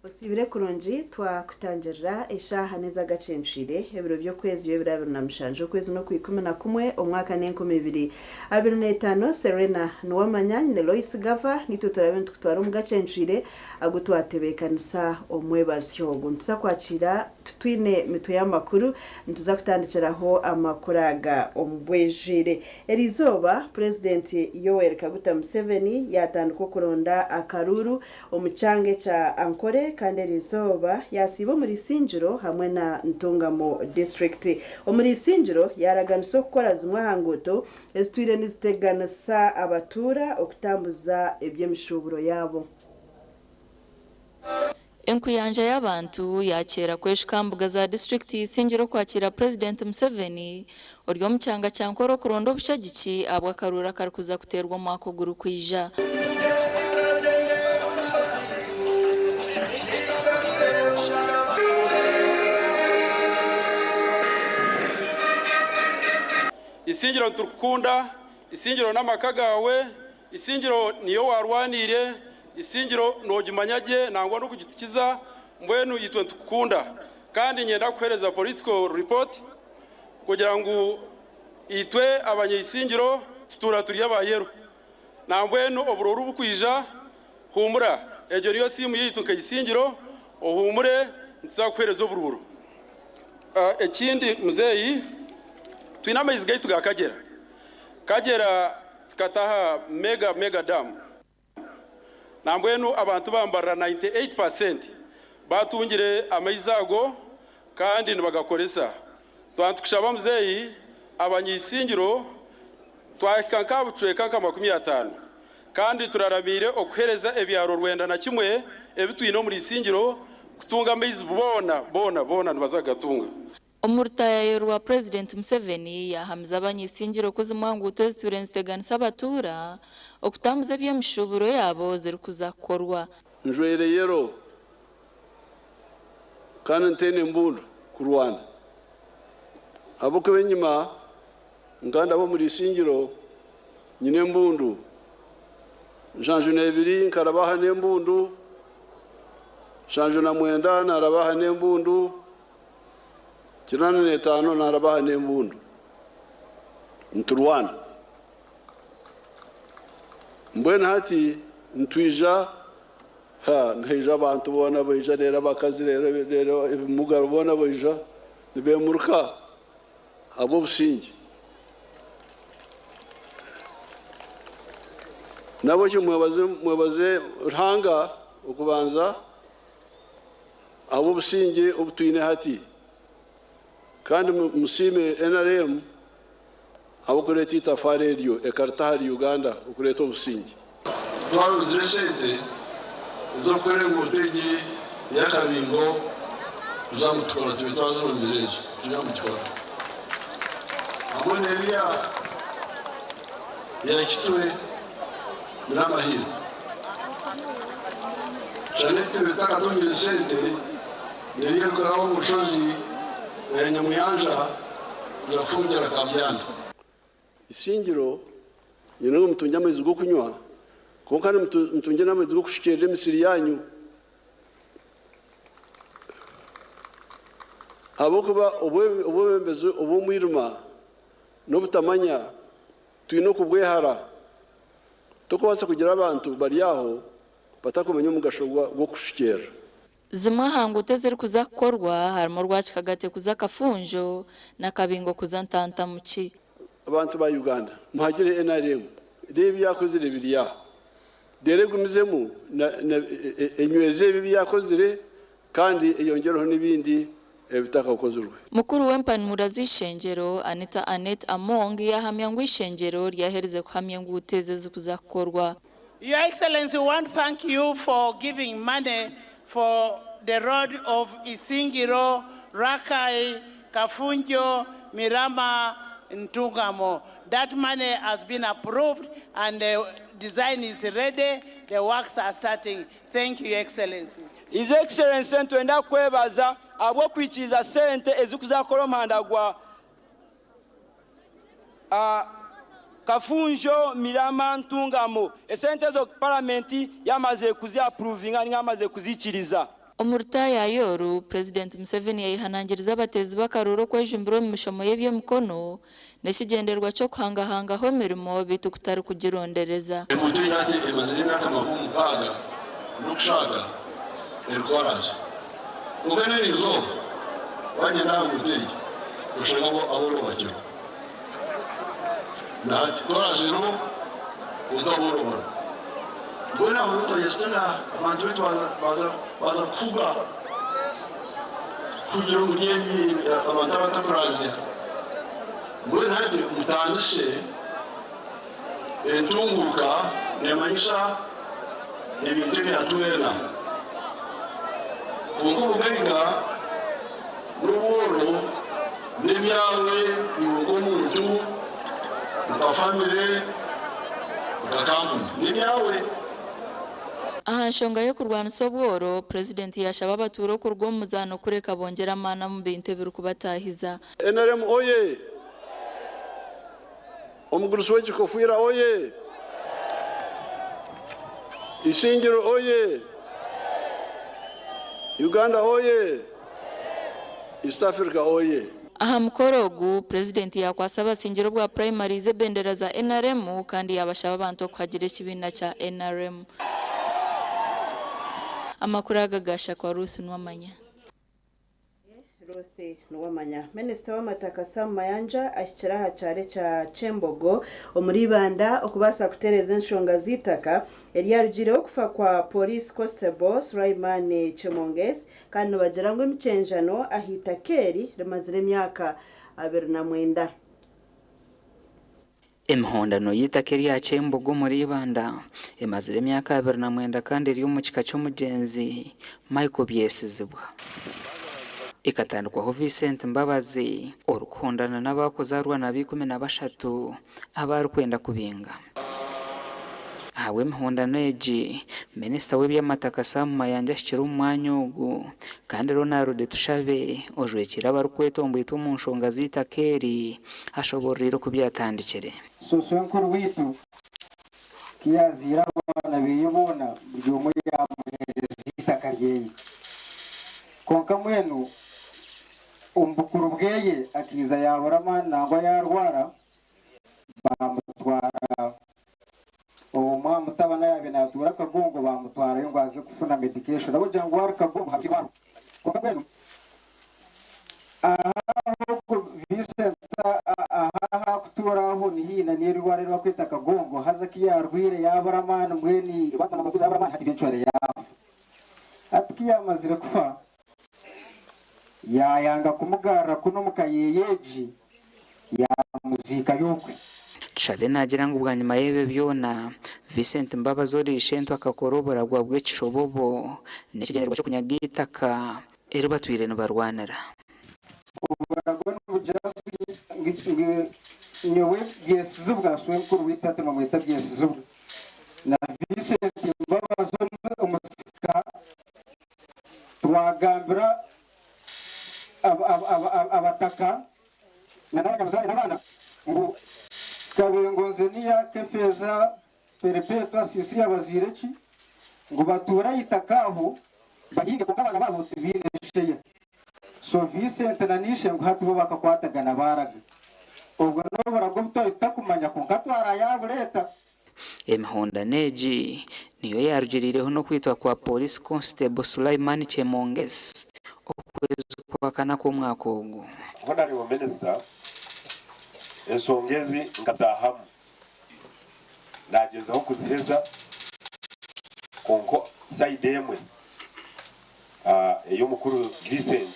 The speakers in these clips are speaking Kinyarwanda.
Osibire kurungi twakutangirira eshaha neza Agacencwire ebiro byo kwezi byo birabirunamishanje kwezi no kwikumena kumwe omwaka n'2025 Serena Nuwamanya Loice Gavah nitutarabe twara mu Agacencwire agutwatebekanisa omwebasyo guntsa kwakira tutwine mitu y'amakuru ntuza kutandikiraho amakuraga ombwejire erizoba President Yoweri Kaguta Museveni yatanduko kuronda akaruru omucyange cha Ankore kandi erizoba yasibo muri Sinjiro hamwe na Ntungamo district omuri Sinjiro yaraganiso gukora zimwe hangoto ezitwire niziteganisa abatura okutambuza ebyemishuburo yabo. Enkuyanja y'abantu yakera kweshika mbuga za district Sinjiro kwakira President Museveni oryo mucyanga cyankoro kuronda obushagiki abwakarura karikuza kuterwa mu akoguru kwija. Isingiro turukunda, isingiro n'amakagawe, isingiro niyo warwanire, isingiro nogimanyage nangwa no kugitukiza mbwenu yitwe tukunda kandi nyenda kuhereza political report kugira ngo itwe abanyisingiro tutura turi abayero nambwenu obururu bukwija humura ejo niyo simu yituka isingiro ohumure ntsa kuhereza obururu. Ekindi muzeyi twinama izgayi tugakagera kagera tukataha mega dam nambwenu abantu bambara 98% batungire amayizago kandi nibagakoresa twantukushaba muzeyi abanyisingiro twakanka bucweka nka 50 kandi turaramire okuhereza ebyaro rwenda na kimwe ebitwino muri Isingiro kutunga amayizi bona nibazagatunga. Omurtayo rwa President Museveni yahamza abanyisingiro kuzimwanguto ziturensteganisa abatura okutambuza byemishuburo yabo zirikuzakorwa. Njwere yero kana ntene mbundu kurwana abuke benyima nganda bo muri Isingiro nyine mbundu janju nebiri nkarabaha nembundu janju na mwenda narabaha nembundu kirana netano narabaha nembundu nturwana mbwena hati ntwija nheja abantu bona boija rera bakazi rero ebimugaro bona boija nibemuruka abo busingi nabo cyo mwebaze rhanga ukubanza abo busingi obutwine hati kandi musime NRM abo kureta itafari ryo ekarta hari Uganda ukureta obusingi twaruzire sente zo kwere ngotegi yakabingo uzamutwara tubitazo nzireje tujamutwara amone bya yakitwe n'amahiro Janete betaka tongire sente neriye kuraho mushozi nyamuyanja yafungira kabyanda. Isingiro yino mutunja amazi go kunywa konkana mutunje n'amazi go kushikirira emisiri yanyu abokuba obwembezo obumwiruma nobutamanya twino kubwehara tokobasa kugira abantu bari aho batakumenya umugasho go kushikira. Zimwe hangote ziri kuzakorwa harimo rwakigagate kuzakafunjo na kabingo kuzantanta muci. Abantu ba Uganda muhagire NRM rebi yakozire biriya deregumizemu enyweze bibi yakozire kandi eyongereho nibindi ebitaka gukozurwe. Mukuru w'empanura z'ishengero Anita Anet Among yahamya ngo ishengero ryahereze kuhamya ngo uteze zikuzakorwa. Your Excellency, we want to thank you for giving money for the road of Isingiro, Rakai, Kafunjo, Mirama, Ntungamo. That money has been approved and the design is ready. The works are starting. Thank you, Excellency. His Excellency, twenda kwebaza abo kwikiza sente ezikuzakola mandagwa Kafunjo, Mirama, Ntungamo. Esente zo parliamenti yamaze kuzi approvinga ngamaze kuzichiriza. Omurta ya yoru President Museveni yayihanangiriza abatezi bakaruro kwejumbiro mu mishomo y'eby'emikono n'ekigenderwa cyo kuhangahangaho emirimo bitu kutari kugirondereza. Emuntu yate emazirina kama kumukaga nukushaka elikoraje ukanirizo wanye nawe mutegi ushaka aboro bakiro na koraje ro udaboro Bona umuntu yestana abantu bitu baza kuga kugira umugeni abantu batakuranje Bona hadi mutandishe entunguka nemanyisa ebintu byatuwena ubwo bugenga n'uburo n'ibyawe ibungo muntu ukafamile ukakampuni n'ibyawe. Aha nshonga yo kurwana sobworo President yashaba abaturo kurwo muzano kureka bongera amana mu bintu biri kubatahiza. NRM oye Omugurusi w'ekikofira oye Isingiro oye Uganda oye East Africa oye. Aha mukorogu President yakwasaba singiro bwa primary ze bendera za NRM kandi yabashaba abantu kuhagira ekibina cya NRM. Amakuru agagasha kwa Ruth Nuwamanya. Ruth Nuwamanya. Minister w'amataka Sam Mayanja ashyiraho cyare cya Chembogo omuribanda okubasa kutereza enshonga zitaka yari yarugireho kufa kwa Police Constable Serena Chemonges kandi bagira ngo imicenjano ahita keri rimazire emyaka 29. Emihondano y'itaka ya Chembogo muri Banda emazire emyaka 29 kandi iri mu kika cy'umugenzi Michael Byesizibwa ikatandikwaho Vincent Mbabazi orukondana n'abakozarwa na 13 abari kwenda kubinga. Hawe mihondano eji Minister w'ebyamataka Sam Mayanja ashikira umwanya ugu kandi Ronald Tushabe ojwekira abari kwetombwita mu nshonga zitakeri ashoborera kubyatandikire. Sosenkuru witu kiyazira abana biyibona byo muri zitakaryeyi konka mwenu umbukuru bweye akiza yaborama nangwa yarwara bamutwara umwa mutabana yabe natura kagongo bamutwara yo ngwaze kufuna medication abo jango war kagongo habibaro konka mwenu aha kuturaho ni hina ni rware rwa kwita kagongo hazaki yarwire yaborama mweni bakama makuza yaborama hati benchware yafu atiki amazire kufa yanga kumugara kuno mukayeyeji ya muzika yokwe. Tushabe nagira ngo ubwanyuma yebe byona Vincent Mbabazi orishento akakorobora gwa bw'ekishobobo n'ikigenderwa cyo kunyagitaka ero batwire no barwanira. Ubarago n'ubujya nyewe byesizubwa swenkuru witate mu mwita byesizubwa na Vincent Mbabazi umusika twagambira abataka n'abana ngo kabengoze niya kefeza perpetua sisi abazireki ngo batura itakaho bahinge kuko abana babo tubiresheye so Vincent nanishe ngo hatubo bakakwatagana baraga ubwo no baragomto itakumanya ko katwara yabo leta. Emihonda neji niyo yarugirireho no kwitwa kwa Police Constable Serena Chemonges okwezi kwa kana ko mwaka ugu. Honorable Minister ensongezi ngazahamu nagezaho kuziheza konko side emwe eyo mukuru Vincent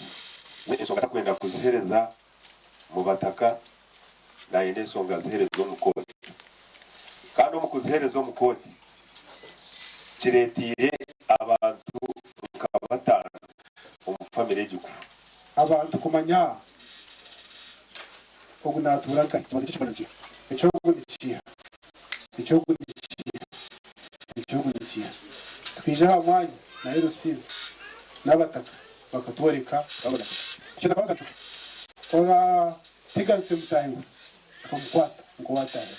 we ensonga takwenda kuzihereza mu bataka na ende ensonga ziherezwa mu koti kandi mu kuzihereza mu koti kiretire abantu kabatana umufamile y'ikufu abantu kumanya ogunaturaga twagicyo icyo gudikiya twije hamwanya na Rusizi n'abataka bakatworeka babona cyo nabaga ora tiganse mutahiwe kumkwata ngo wataye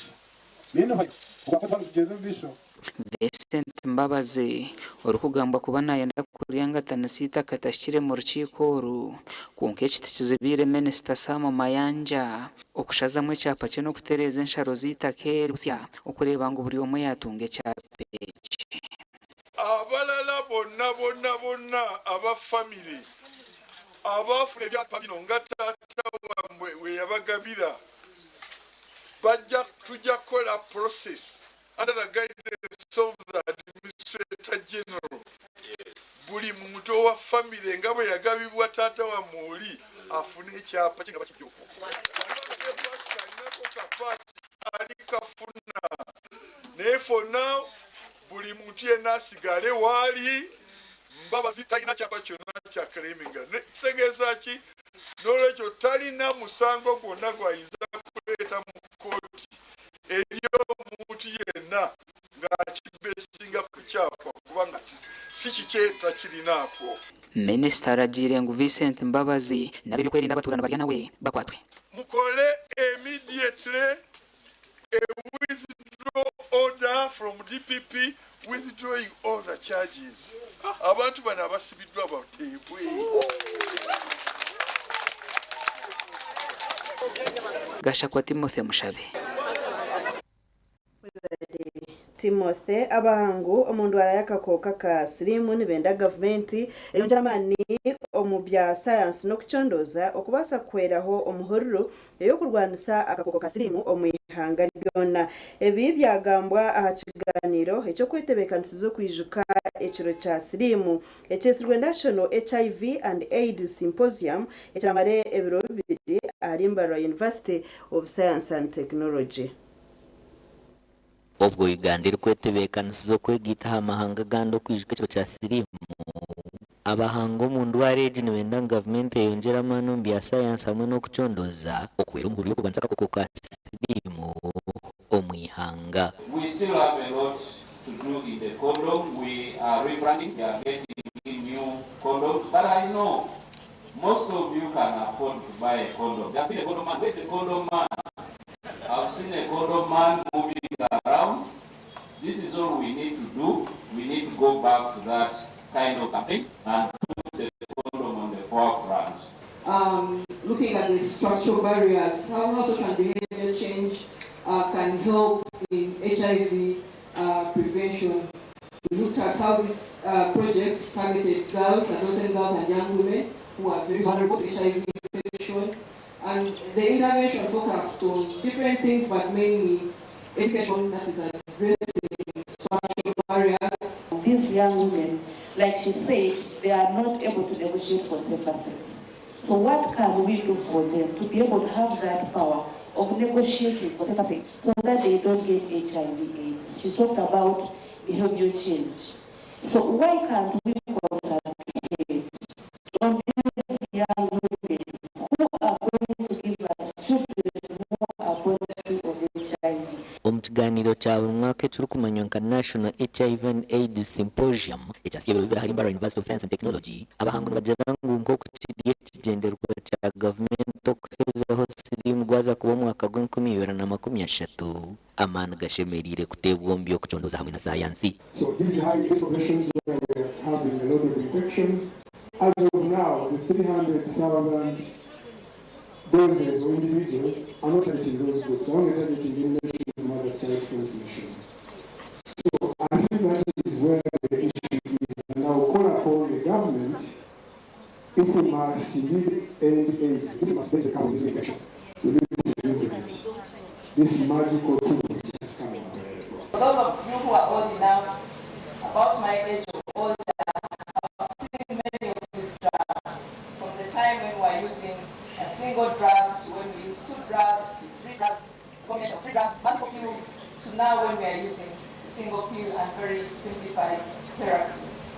mino hayo ubapfa kugenda bisho Vincent Mbabazi orukugamba kuba nayenda kuryangatana sita katashire mu rukiko oru konka ekiti kizibire Minisita Sam Mayanja okushazamwe ekyapa kye n'okutereeza ensharo z'itaka erusya okureba ngu buri omwe yatunga ekyapa eki. Abalala bonna aba family abafuna ebyapa bino nga taata wamwe we yabagabira bajja tujja kukola process under the guidance of the Administrator General. Buli muntu owa family nga bwe yagabibwa taata wamwe oli afune ekyapa kye nga bakijjoko ali kafuna naye for now buli muntu yenna asigale waali Mbabazi talina kyapa kyonna kya claiminga. Kitegeeza ki? N'olwekyo talina musango gwonna gw'ayinza kuleeta mu kkooti eri omuntu yenna ng'akibeesinga ku kyapa kubanga si kikyeta kirinaako. Minisita aragira ngu Vincent Mbabazi n'ab'ebyokwerinda abatuurana barya nawe bakwatwe. Mukole immediately a withdraw order from DPP withdrawing all the charges. Abantu bano abasibiddwa bateebwe. Gashakwa Timothy Mushabe. Timothy abahangu omundu arayakakoka ka sirimu nibenda gavumenti eyongeramani omu bya science n'okucondoza okubasa kweraho omuhururu eyokurwanisa akakoko ka sirimu omu ihanga lyona. Ebi byagambwa aha kiganiro ekyokwetebekaniza okwijuka ekiro kya sirimu ekyesirwe National HIV and AIDS Symposium ekiramare ebiro bibiri ahari Mbarara University of Science and Technology. Obwo Uganda iri kwetebekanisiza okwegita aha mahanga gandi okwijuka ekiro kya sirimu abahanga omu ndwara egi nibenda gavumenti eyongera amaani omu bya sayansi hamwe n'okucondoza okwera omuhururu y'okurwanisa akakoko ka sirimu omu ihanga. We still have a lot to do in the condom. We are rebranding, we are getting new condoms, but I know most of you can afford to buy a condom. There's been a condom man. Where's the condom man? I've seen a condom man moving around. This is all we need to do. We need to go back to that kind of campaign and put the condom on the forefront. Looking at the structural barriers, how social behavior change can help in HIV prevention. We looked at how this project targeted girls, adolescent girls and young women who are very vulnerable to HIV infection. And the intervention focused on different things, but mainly education that is addressing structural barriers. These young women, like she said, they are not able to negotiate for safer sex. So what can we do for them to be able to have that power of negotiating for safer sex so that they don't get HIV/AIDS? She talked about behavior change. So why can't we concentrate on these young women who are going to give us children who are born free of HIV? Omu kiganiro kya buli mwaka ekirukumanywa nka National HIV and AIDS Symposium ekyasibirwa ahari Mbarara University of Science and Technology abahangu nibagira ngu nk'oku kiri ekigendererwa kya gavumenti okuhezaho sirimu gwaza kuba omwaka gw'2030 amaani gashemereire kuteebwa omu by'okucondoza hamwe na sayansi. So these high risk populations where we are having a lot of infections, as of now, the 300,000 doses or individuals are not targeting those groups, only targeting elimination of mother-child transmission. So I think that is where the issue is, and I will call upon the government, if we must indeed end AIDS, if we must break the curse of these infections, we need to implement this magical tool which has come available. For those of you who are old enough, about my age or older, I've seen many of these drugs. From the time when we were using a single drug to when we use 2 drugs to 3 drugs, combination of 3 drugs, multiple pills, to now when we are using single pill and very simplified therapies.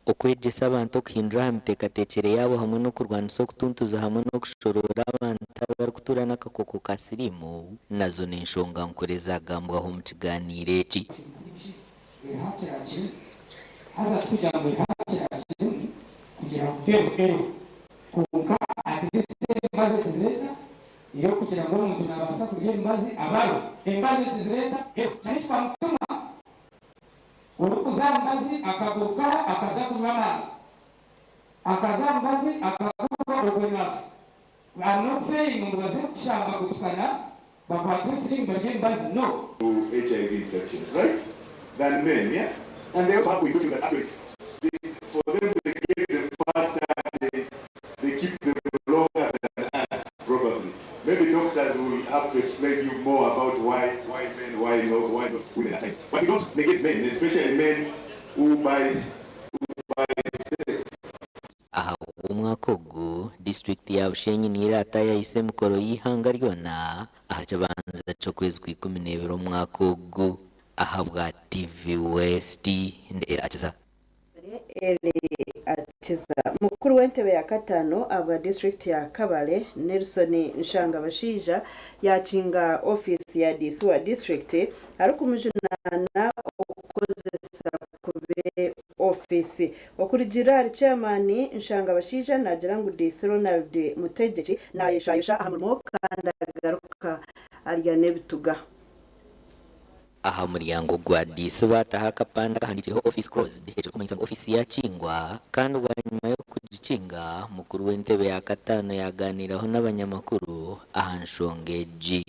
Okwegyesa abantu okuhindura aha miteekateekere yaabo hamwe n'okurwanisa okutuntuza hamwe n'okushorora abantu abarikutuura n'akakoko ka sirimu nazo n'enshonga nkore zagambwaho omu kiganiiro eki. haza tuja mwekakirakimu kugira kutebukeru konka ategese embazi kizireta iyo kugira ngo omuntu nabasa kurya embazi abaro embazi kizireta cyane kwa mutuma urukuzambazi akaguruka akaza kumama akazambazi akaguruka urugwenafu. I'm not saying ngo baze kushamba gutukana bakwatisi mbagimbazi no. HIV infections, right? Than men, yeah? And they also have infections that happen. For them, they get them faster, they keep them longer than us, probably. Maybe doctors will have to explain you more about why men, why not women at times. But you don't negate men, especially men who buy sex. Aha umwakogu district ya Bushenyi nirata yahise mukoro y'ihanga ryona ahaca banza cyo kwezi ku 12 umwakogu ahabwa TV West ndera akiza mukuru w'entebe ya katano abwa district ya Kabale Nelson Nshangabashija yacinga office ya DC wa district ari kumujunana ukozesa kube office okurigira chairman Nshangabashija nagira ngo DC Ronald Mutegeki na yeshayisha ahamurimo kandagaruka arya nebituga. Aha muryango gwa DC bataha kapanda kahandikiriho office closed hejuru kumanyiza office yakingwa kandi nyuma yo kugikinga mukuru w'entebe ya katano yaganiraho n'abanyamakuru ahanshongeji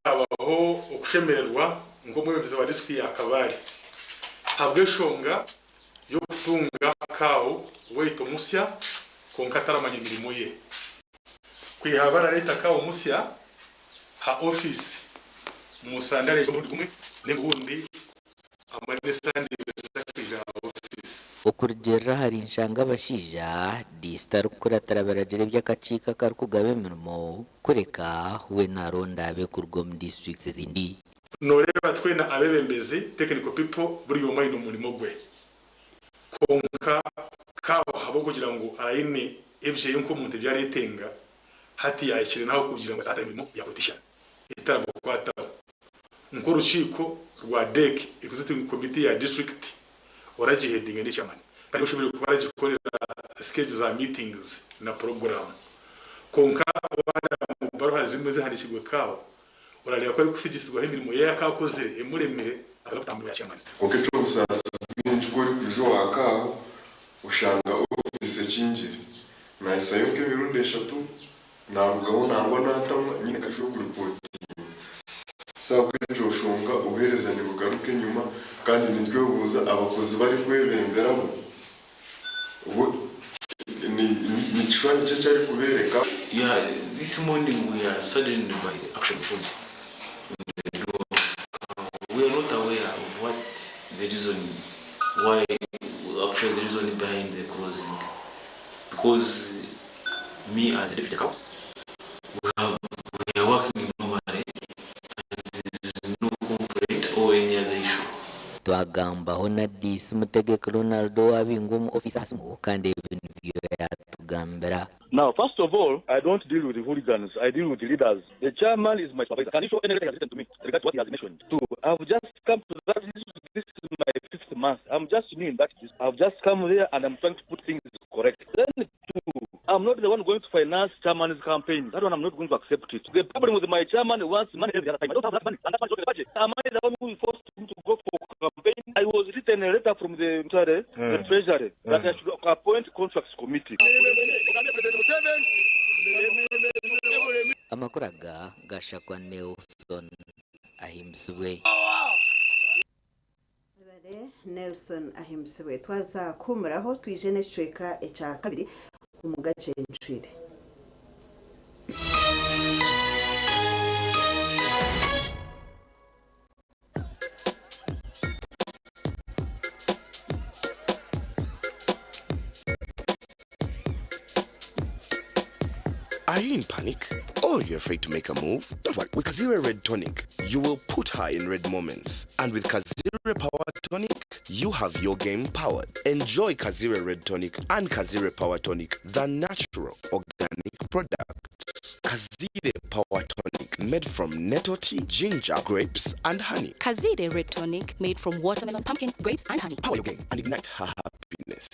abaho ukushemererwa ngo muyobozi wa district ya Kabale habwe shonga yo kutunga kawo weito musya konkataramanya imirimo ye kwihabara leta kawo musya ha office musandare yo muri n'ubundi amanesandi bezakija office okurjera hari Nshangabashija distar kuratarabaraje by'akacika karukugabe mirimo kureka we naronda be kurwo mu districts zindi noreba twena abebembezi technical people buri yo mayino umurimo gwe konka kawo habo kugira ngo arayine ebye yonko muntu byaretenga hati yakire naho kugira ngo atamirimo ya politician itara kwata nkoruchiko rwa DEC executive committee ya district oraje heading ni chairman kandi ushobora kubara gikorera schedule za meetings na program konka abana baro hazimeze handikirwe kawo urareba ko ari kusigisirwa imirimo ye yakakoze emuremere akatambuya chairman okecho usasa n'injgo kujo akaho ushanga office kinjiri na isayoke mirundi eshatu narugaho nangwa natamwa nyine kasho ku report sawa kwicoshunga uhereza ni bugaruke nyuma kandi nitwe ubuza abakozi bari kwebemberaho ubu ni chwani cyari kubereka. Yeah, this morning we are saddened by the action from we are not aware of what the reason why actually the reason behind the closing, because me as a deputy cow we are working normally and there is no complaint or any other issue. Twagambaho na DC Mutegeka Ronaldo abingo mu office asimo kandi ibintu yatugambera. Now, first of all, I don't deal with the hooligans. I deal with the leaders. The chairman is my supervisor. Can you show any resistance to me regarding what he has mentioned? Two, I've just come to that. This is my 5th month. I'm just new in that. I've just come here and I'm trying to put things correct. Then two, I'm not the one going to finance chairman's campaign. That one I'm not going to accept it. The problem with my chairman wants money every other time. I don't have that money. And that's why the budget. Am I the one who is forced to go for campaign? I was written a letter from the treasury that I should appoint contracts committee. Amakuraga gashakwa Nelson ahimswe. Nelson ahimswe twaza kumuraho twijene cweka eca kabiri umugace ncwire. Are you in panic? Or you're afraid to make a move? Don't worry. With Kazira Red Tonic, you will put her in red moments. And with Kazira Power Tonic, you have your game powered. Enjoy Kazira Red Tonic and Kazira Power Tonic, the natural organic products. Kazira Power Tonic, made from nettle tea, ginger, grapes, and honey. Kazira Red Tonic, made from watermelon, pumpkin, grapes, and honey. Power your game and ignite her happiness.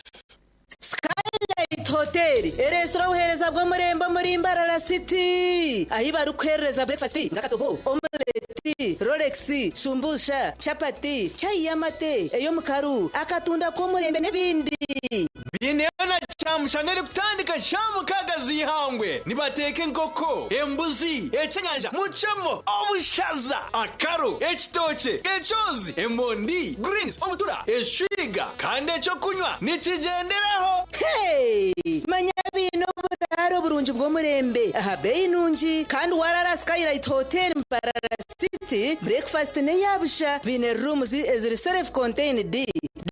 Skylight Hotel, restaurant uhereza bwo murembo muri Mbarara City. Ahi barukwereza breakfast, ngakatogo, omelette, Rolex, shumbusha, chapati, chai y'amate, eyo mukaru, akatunda k'omurembe n'ebindi. Bineona chamushanere kutandika shamukaga zihangwe nibateke nkoko embuzi echenyanja muchemo obushaza akaru ekitoche echozi emondi greens obutura eshiga kandi echo kunywa nikigenderaho. Hey, manya bino buraro burungi bw'omurembe aha bei nungi kandi warara Skylight Hotel Mbarara City breakfast ne yabusha bine rooms eziri self contained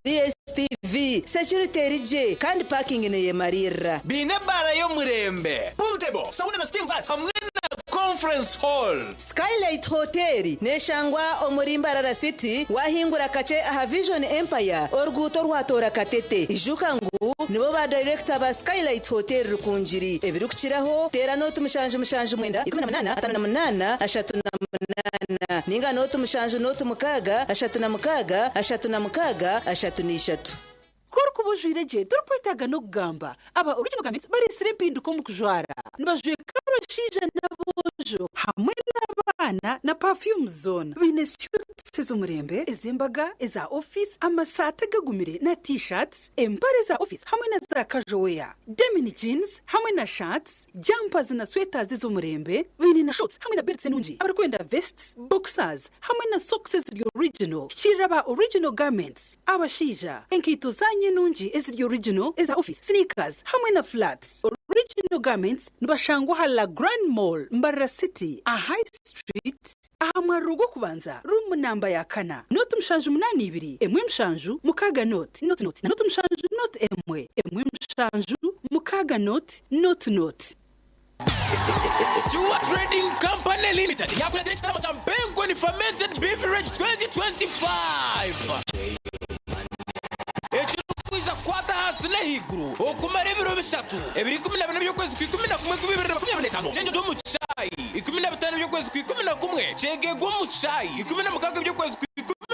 DSTV security rije kandi parking ne yemarira bine bara yo murembe pool table sauna na steam bath hamwe na conference hall. Skylight Hotel neshangwa omuri Mbarara City wahingura kace aha Vision Empire orguto rwatora katete ijuka ngu nibo ba director ba Skylight Hotel rukunjiri ebirukiraho tera no tumushanje mwenda 18 58 ninga no tumushanje no tumukaga 36 Korku bujwireje turkwitaga no kugamba aba original garments bari sirempinduko mu kujwara nibajwe kabashije nabojo hamwe n'abana na perfume zone bine suits z'umurembe ezimbaga eza office amasata gagumire na t-shirts empare za office hamwe na za casual wear denim jeans hamwe na shirts jumpers na sweaters z'umurembe bine na shorts hamwe na belts nungi abarikwenda vests boxers hamwe na socks original kiraba original garments abashija enkito zanye nungi eziri original eza office sneakers hamwe na flats original garments nibashangwa hala Grand Mall Mbarara City a High Street ahamarugo kubanza room namba ya kana note mshanju 82 emwe mshanju mukaga note na note mshanju note emwe mshanju mukaga note Stuart Trading Company Limited yakuleta ekitabo kya Bengo ni fermented beverage 2025 ekikuiza kwata hasine higuru okumara ebiro bishatu ebiri 12 by'okwezi kwa 11 chenjo do mu chai 15 by'okwezi kwa 11 chegego mu chai 16 by'okwezi kwa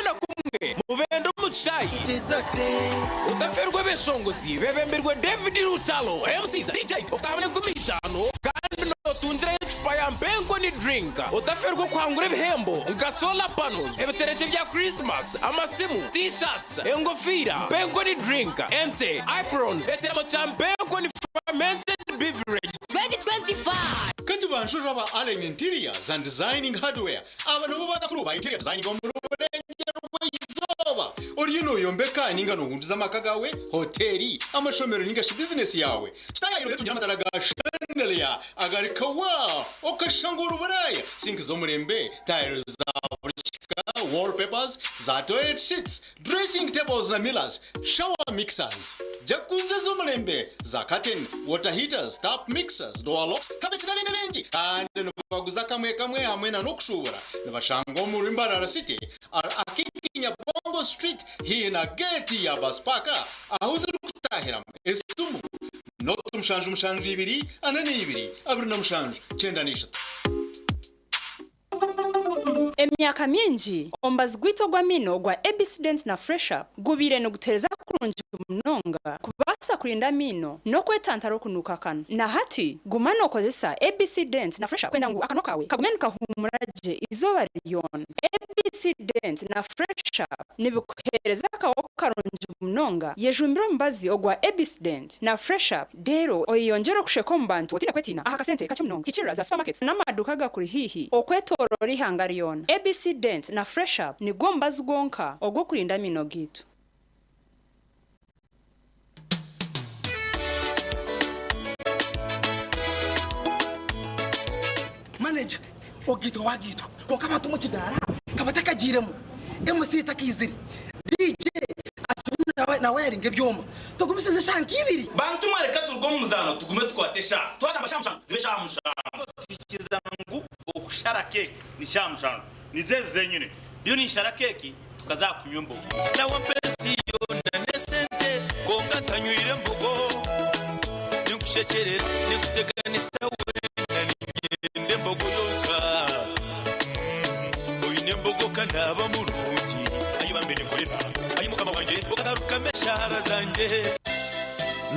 11 mubendo mu chai tizote utaferwe beshongozi bebembirwe David Rutalo MCs DJs oftamene 15 kandi no tunjira expa ya Bengo ni drink utaferwe kwangura ibihembo nga solar panels ebitereche bya Christmas amasimu t-shirts engofira Bengo ni drink ente aprons ekitabo cha Bengo ni fermented beverage 2025 kati banjura ba Allen Interiors and Designing Hardware abantu bo badafuru ba interior designing Orino yombeka ninga no hundiza makagawe hoteli amashomero ninga shi business yawe tutayiro tungira mataraga chandelier agarika wa okashanguru baraya sink zo murembe tires za burchika wallpapers za toilet sheets dressing tables na millers shower mixers jacuzzi zo murembe za curtain water heaters tap mixers door locks cabinet na bindi bingi kandi baguza kamwe hamwe na nokushubura nabashango muri Mbarara City akikinya Bongo Street hina gate ya Baspaka ahuzuru kutahira esumu noto mshanju 2 anani 2 abruna mshanju 9 Emyaka mingi ombazi gwito gwa mino gwa Agacencwire na Fresh Up gubire no gutereza kurungi munonga kubasa kurinda mino no kwetantara okunuka kano na hati gumano okozesa Agacencwire na Fresh Up kwenda ngu akano kawe kagumenuka humuraje izoba lyon Agacencwire na Fresh Up nibikuhereza kawo karungi munonga yejumbiro mbazi ogwa Agacencwire na Fresh Up dero oyongera kusheka mbantu otira kwetina akasente kache munonga kichira za supermarkets n'amaduka gakuri hihi okwetorora ihangariyon Agacencwire na Fresh Up ni gombazi gonka ogwo kurinda mino gitu. Manager ogito wagito ko kabatu mu kidara kabataka jiremo MC takiziri DJ atuna na wearing ebyoma tugumiseze shanki ibiri bantu mwareka turwo muzano tugume twatesha twaga amashamsha zibesha amushango tikizangu okushara cake ni shamshango nizeze nyine byo ni shara cake tukazakunyumbo na wapesi yona nesente konga tanyuire mbogo nikushecherera nikuteganisa wende mbogo yoka oyine mbogo kanaba mulungi ayibambere korera ayimukama wanje okagaruka meshara zanje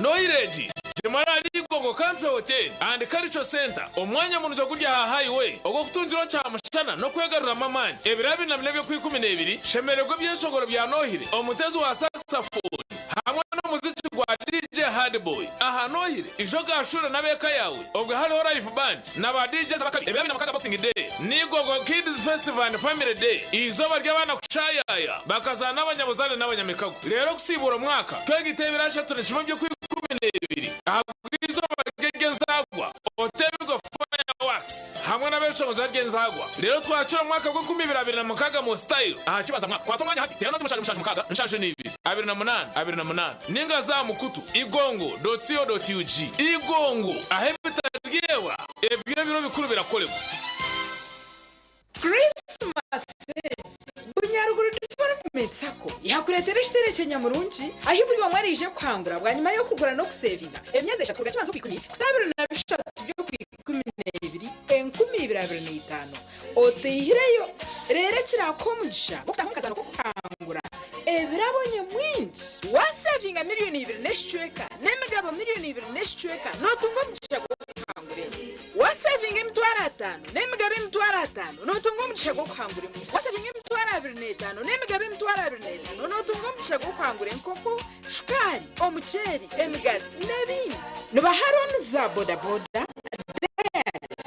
noireji Timarali Gogo Country Hotel and Cultural Center omwanya mu nzo kujya highway ogo kutunziro cha mushana no kwegarura mamani ebirabi na mlebyo ku 12 shemererwa by'enshogoro bya Nohiri omutezi wa saxophone hamwe n'umuziki gwa DJ Hardboy aha Nohiri ijoga ashura nabeka yawe obwo hariho live band n'aba DJs bakabi ebirabi na makaga boxing day ni Gogo Kids Festival and Family Day izoba ry'abana kushayaya bakazana n'abanyabuzane n'abanyamikago rero kusibura mwaka twegitebira shatu n'ikimo byo ku 12 abwizo bagegezagwa otebgo fireworks hamwe na besho muzagenzagwa rero twacira mwaka gwo 2024 mu style aha kibaza mwaka kwatonganya hati tera no mushanje mukaga nshaje nibi 28 ninga za mukutu igongo.co.ug igongo ahebitagiyewa ebyo biro bikuru birakolebwa Christmas bunyaruguru development sako yakuretera shitere cyanyamurunji ahiburwa mwarije kwangura bwa nyuma yo kugura no kusevinga emyeze eshatu gakimanzo kwikumi kutabiro na bishatu byo kwikumi 2025 otehireyo rero kirakomugisha gutamukazana ko kwangura ebirabonye mwinji wasevinga miliyoni 2 neshweka nemigabo miliyoni 2 neshweka notungo mugisha kwangure wasevinga emitwara 5 nemigabo emitwara 5 notungo mugisha kwangure wasevinga emitwara 25 nemigabo emitwara 25 notungo mugisha kwangure nkoko shukari omucheri emigazi nebindi nibaharoni za boda boda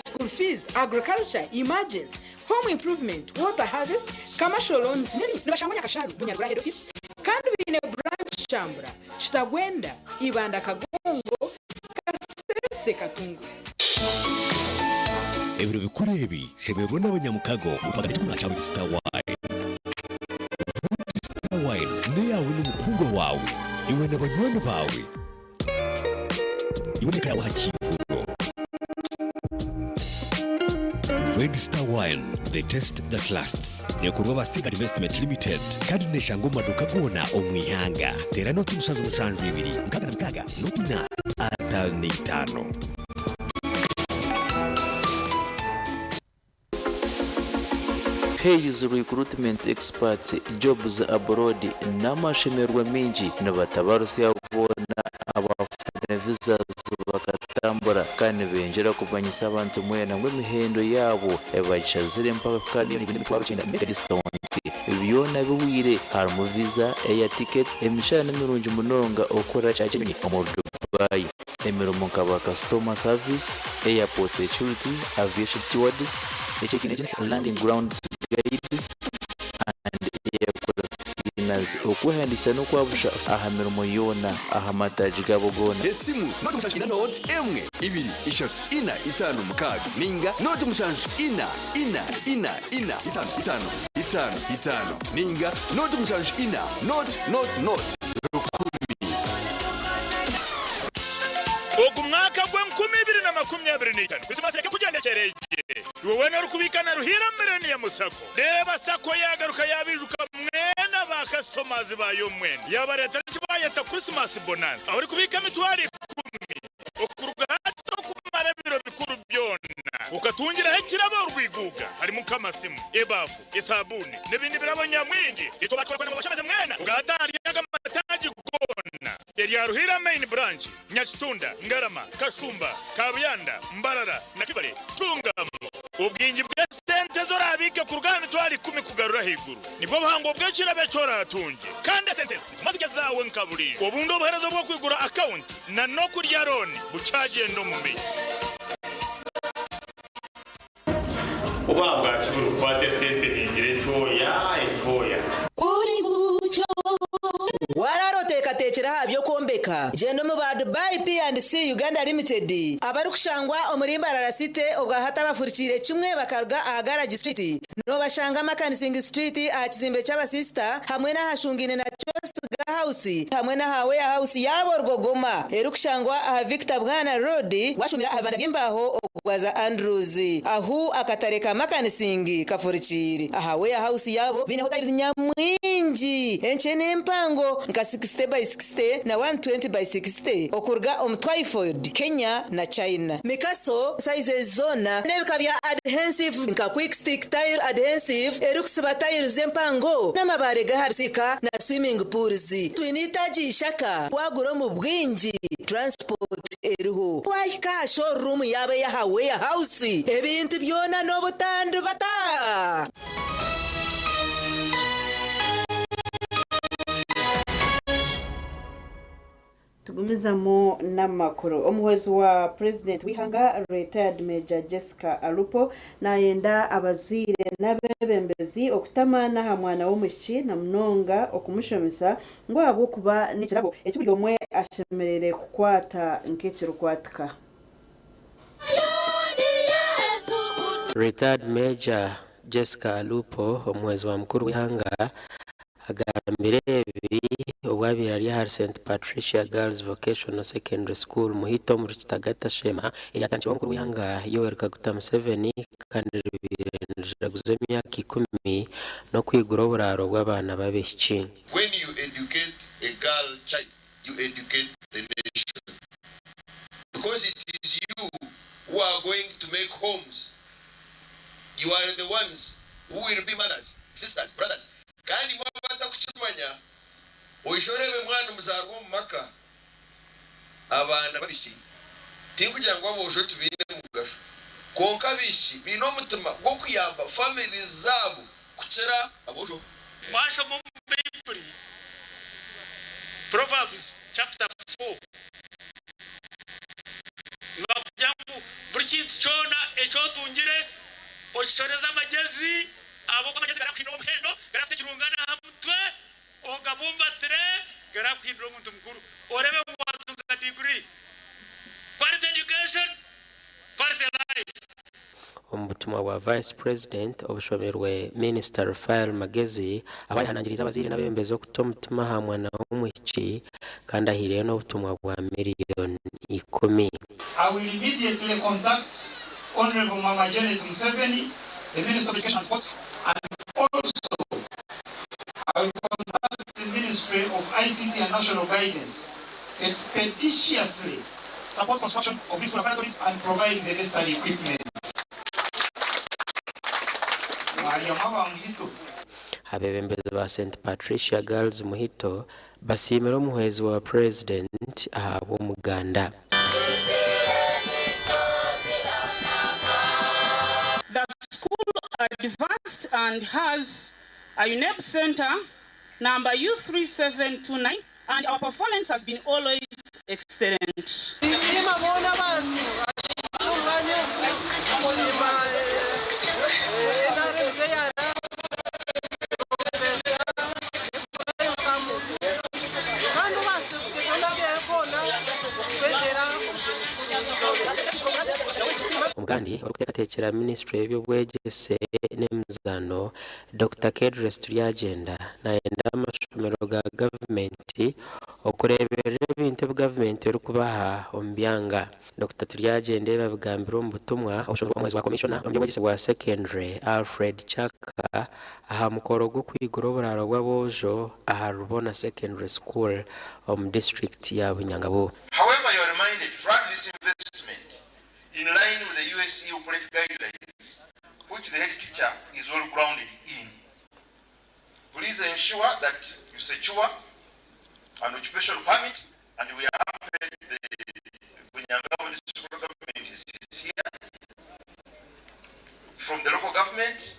school fees, agriculture, emergency, home improvement, water harvest, commercial loans, nibashanganya kasharu bunyaruguru head office kandi bine branch chambra chitagwenda ibanda kagongo kasese katungu ebiro bikurebi shemerwa n'abanyamukago mutwaga bituma cha Star Wine. Star Wine ne yawe n'umukungo wawe iwe n'abanywana bawe iboneka yawe hakiro Red Star Wine, the taste that lasts. Nyakurwa Basiga Investment Limited. Kandi neshango maduka gona omwihanga. Tera noti musanzu 2 nkaga nkaga noti na atani 5. Hayes Recruitment Experts Jobs Abroad n'amashemerwa mingi n'abatabarusi abona abafuna visas bakatambura kandi benjera kubanyisa abantu mwena ngo imihendo yabo ebachazire mpaka kandi n'ibintu cyenda mega discount byona biwire harimo visa air ticket emishana mirungi munonga okora cyaje mu Dubai emiromo kaba customer service airport security aviation stewards checking agents landing grounds guides and airport cleaners okuhandisa no kwabusha aha miromo yona aha mataji gabogona esimu notu mushashina note emwe 2 3 4 5 6 ninga notu mushanju ina 5 ninga notu mushanju ina not ogumwaka gw'2025 kuzimaseke kugendekereje wowe no rukubikana ruhira mireni ya musako reba sako yagaruka yabijuka mwena ba customers bayo mwene yabareta kibayeta Christmas bonanza aho uri kubika mitwari 10 okurugato kumara biro bikuru byona ukatungira hekirabo rwiguga hari mu kamasimu ebafu isabuni nebindi birabonye mwingi icyo bakora mu bashamaze mwena ugatari yagamataji gona ya ruhira main branch Nyakitunda Ngarama Kashumba Kabuyanda Mbarara na Kibale Tungamo ubwingi bwa sente zorabike ku rugano twari 10 kugarura higuru nibwo buhango bw'ekira becora atunje kandi sente mazike zawe nkaburi ubundo buherezo bwo kwigura account na no kurya loan bucagendo mumbi ubabwa kiburu kwate sente ingire toya kuri bucho wararoteka tekera habyo kombeka gendo mu ba Dubai P&C Uganda Limited abari kushangwa omurimba rarasite obwa hata bafurikire kimwe bakaruga ahagara street no bashanga Makanising Street ahakizimbe cy'aba sister hamwe na hashungine na house hamwe na hawe house yabo rwogoma eri kushangwa aha Victor Bwana Road washumira abana by'imbaho obwaza Andrews ahu akatareka Makanising kafurikire ahawe house yabo bine hoteli nyamwingi enchene mpango nka 60 by 60 na 120 by 60 okurga Twyford Kenya na China mikaso size zona nebikabya adhesive nka quick stick tile adhesive erukusiba tile zempango namabare gaharsika na swimming pools twinitaji shaka waguro mu bwingi transport eriho wahika showroom yabe yahawe ya house ebintu byona n'obutandu bata. tugumizamo n'amakuru umuhozi wa president wihanga retired Major Jessica Alupo nayenda abazire n'abebembezi okutamana hamwana w'umushi na mnonga okumushomesa ngo abo kuba n'ikirabo ekibyo mwe ashemerere kukwata nk'ekirukwatika. Retired Major Jessica Alupo umuhozi wa mukuru wihanga agambire ebi obwabira ali hari St Patricia Girls Vocational Secondary School muhito mu Kitagata Shema yatangiye mukuru wihanga Yoweri Kaguta Museveni kandi birenje guzemya 10 no kwigura oburaro bw'abana babeshiki. When you educate a girl child, you educate the nation, because it is you who are going to make homes. You are the ones who will be mothers, sisters, brothers. Kandi mwabata kuchimanya oyishorebe mwana muzarwo mu maka abana babishi tinkugira ngo abojo tubine mu gasho konka bishi bino mutima go kuyamba family zabo kucera abojo mwasho mu Bible Proverbs chapter 4 nabajyangu buri kintu cyona echo tungire oyishoreza amagezi abo kwamagezi garakwino muhendo garafite kirungana hamutwe ogabumbatire garakwino umuntu mukuru orebe watuga degree quality education quality life. Omutumwa wa Vice President obushomerwe Minister Rafael Magezi abayihanangiriza abazire n'abembezi okutomutuma hamwana w'umuhiki kandi ahiriye n'obutumwa bwa miliyoni 10. I will immediately contact Honorable Mama Janet Museveni, the Minister of Education and Sports, and also I will contact the Ministry of ICT and National Guidance to expeditiously support construction of these laboratories and provide the necessary equipment. Abebembezi ba St Patricia Girls Muhito basimira omuhwezi wa President ahabwa omuganda. The school advanced and has a UNEP center number U3729 and our performance has been always excellent. Omugandi okuteekateekera Ministry y'ebyobwegese n'emizano Dr. Kedres Tulyagenda nayenda amashomero ga gavumenti okureberera ebintu ebigavumenti erikubaha omu byanga. Dr. Tulyagenda babigambira omu butumwa obushomero bw'omwezi wa komishona omu byobwegese bwa secondary Alfred Chaka aha mukoro gw'okwigura oburaro bw'aboojo aha Rubona Secondary School omu district ya Bunyangabo. However, you are reminded to run this investment in line with the USC operating guidelines, which the head teacher is well grounded in. Please ensure that you secure an occupational permit, and we are happy the Bunyangabo district government is here. From the local government,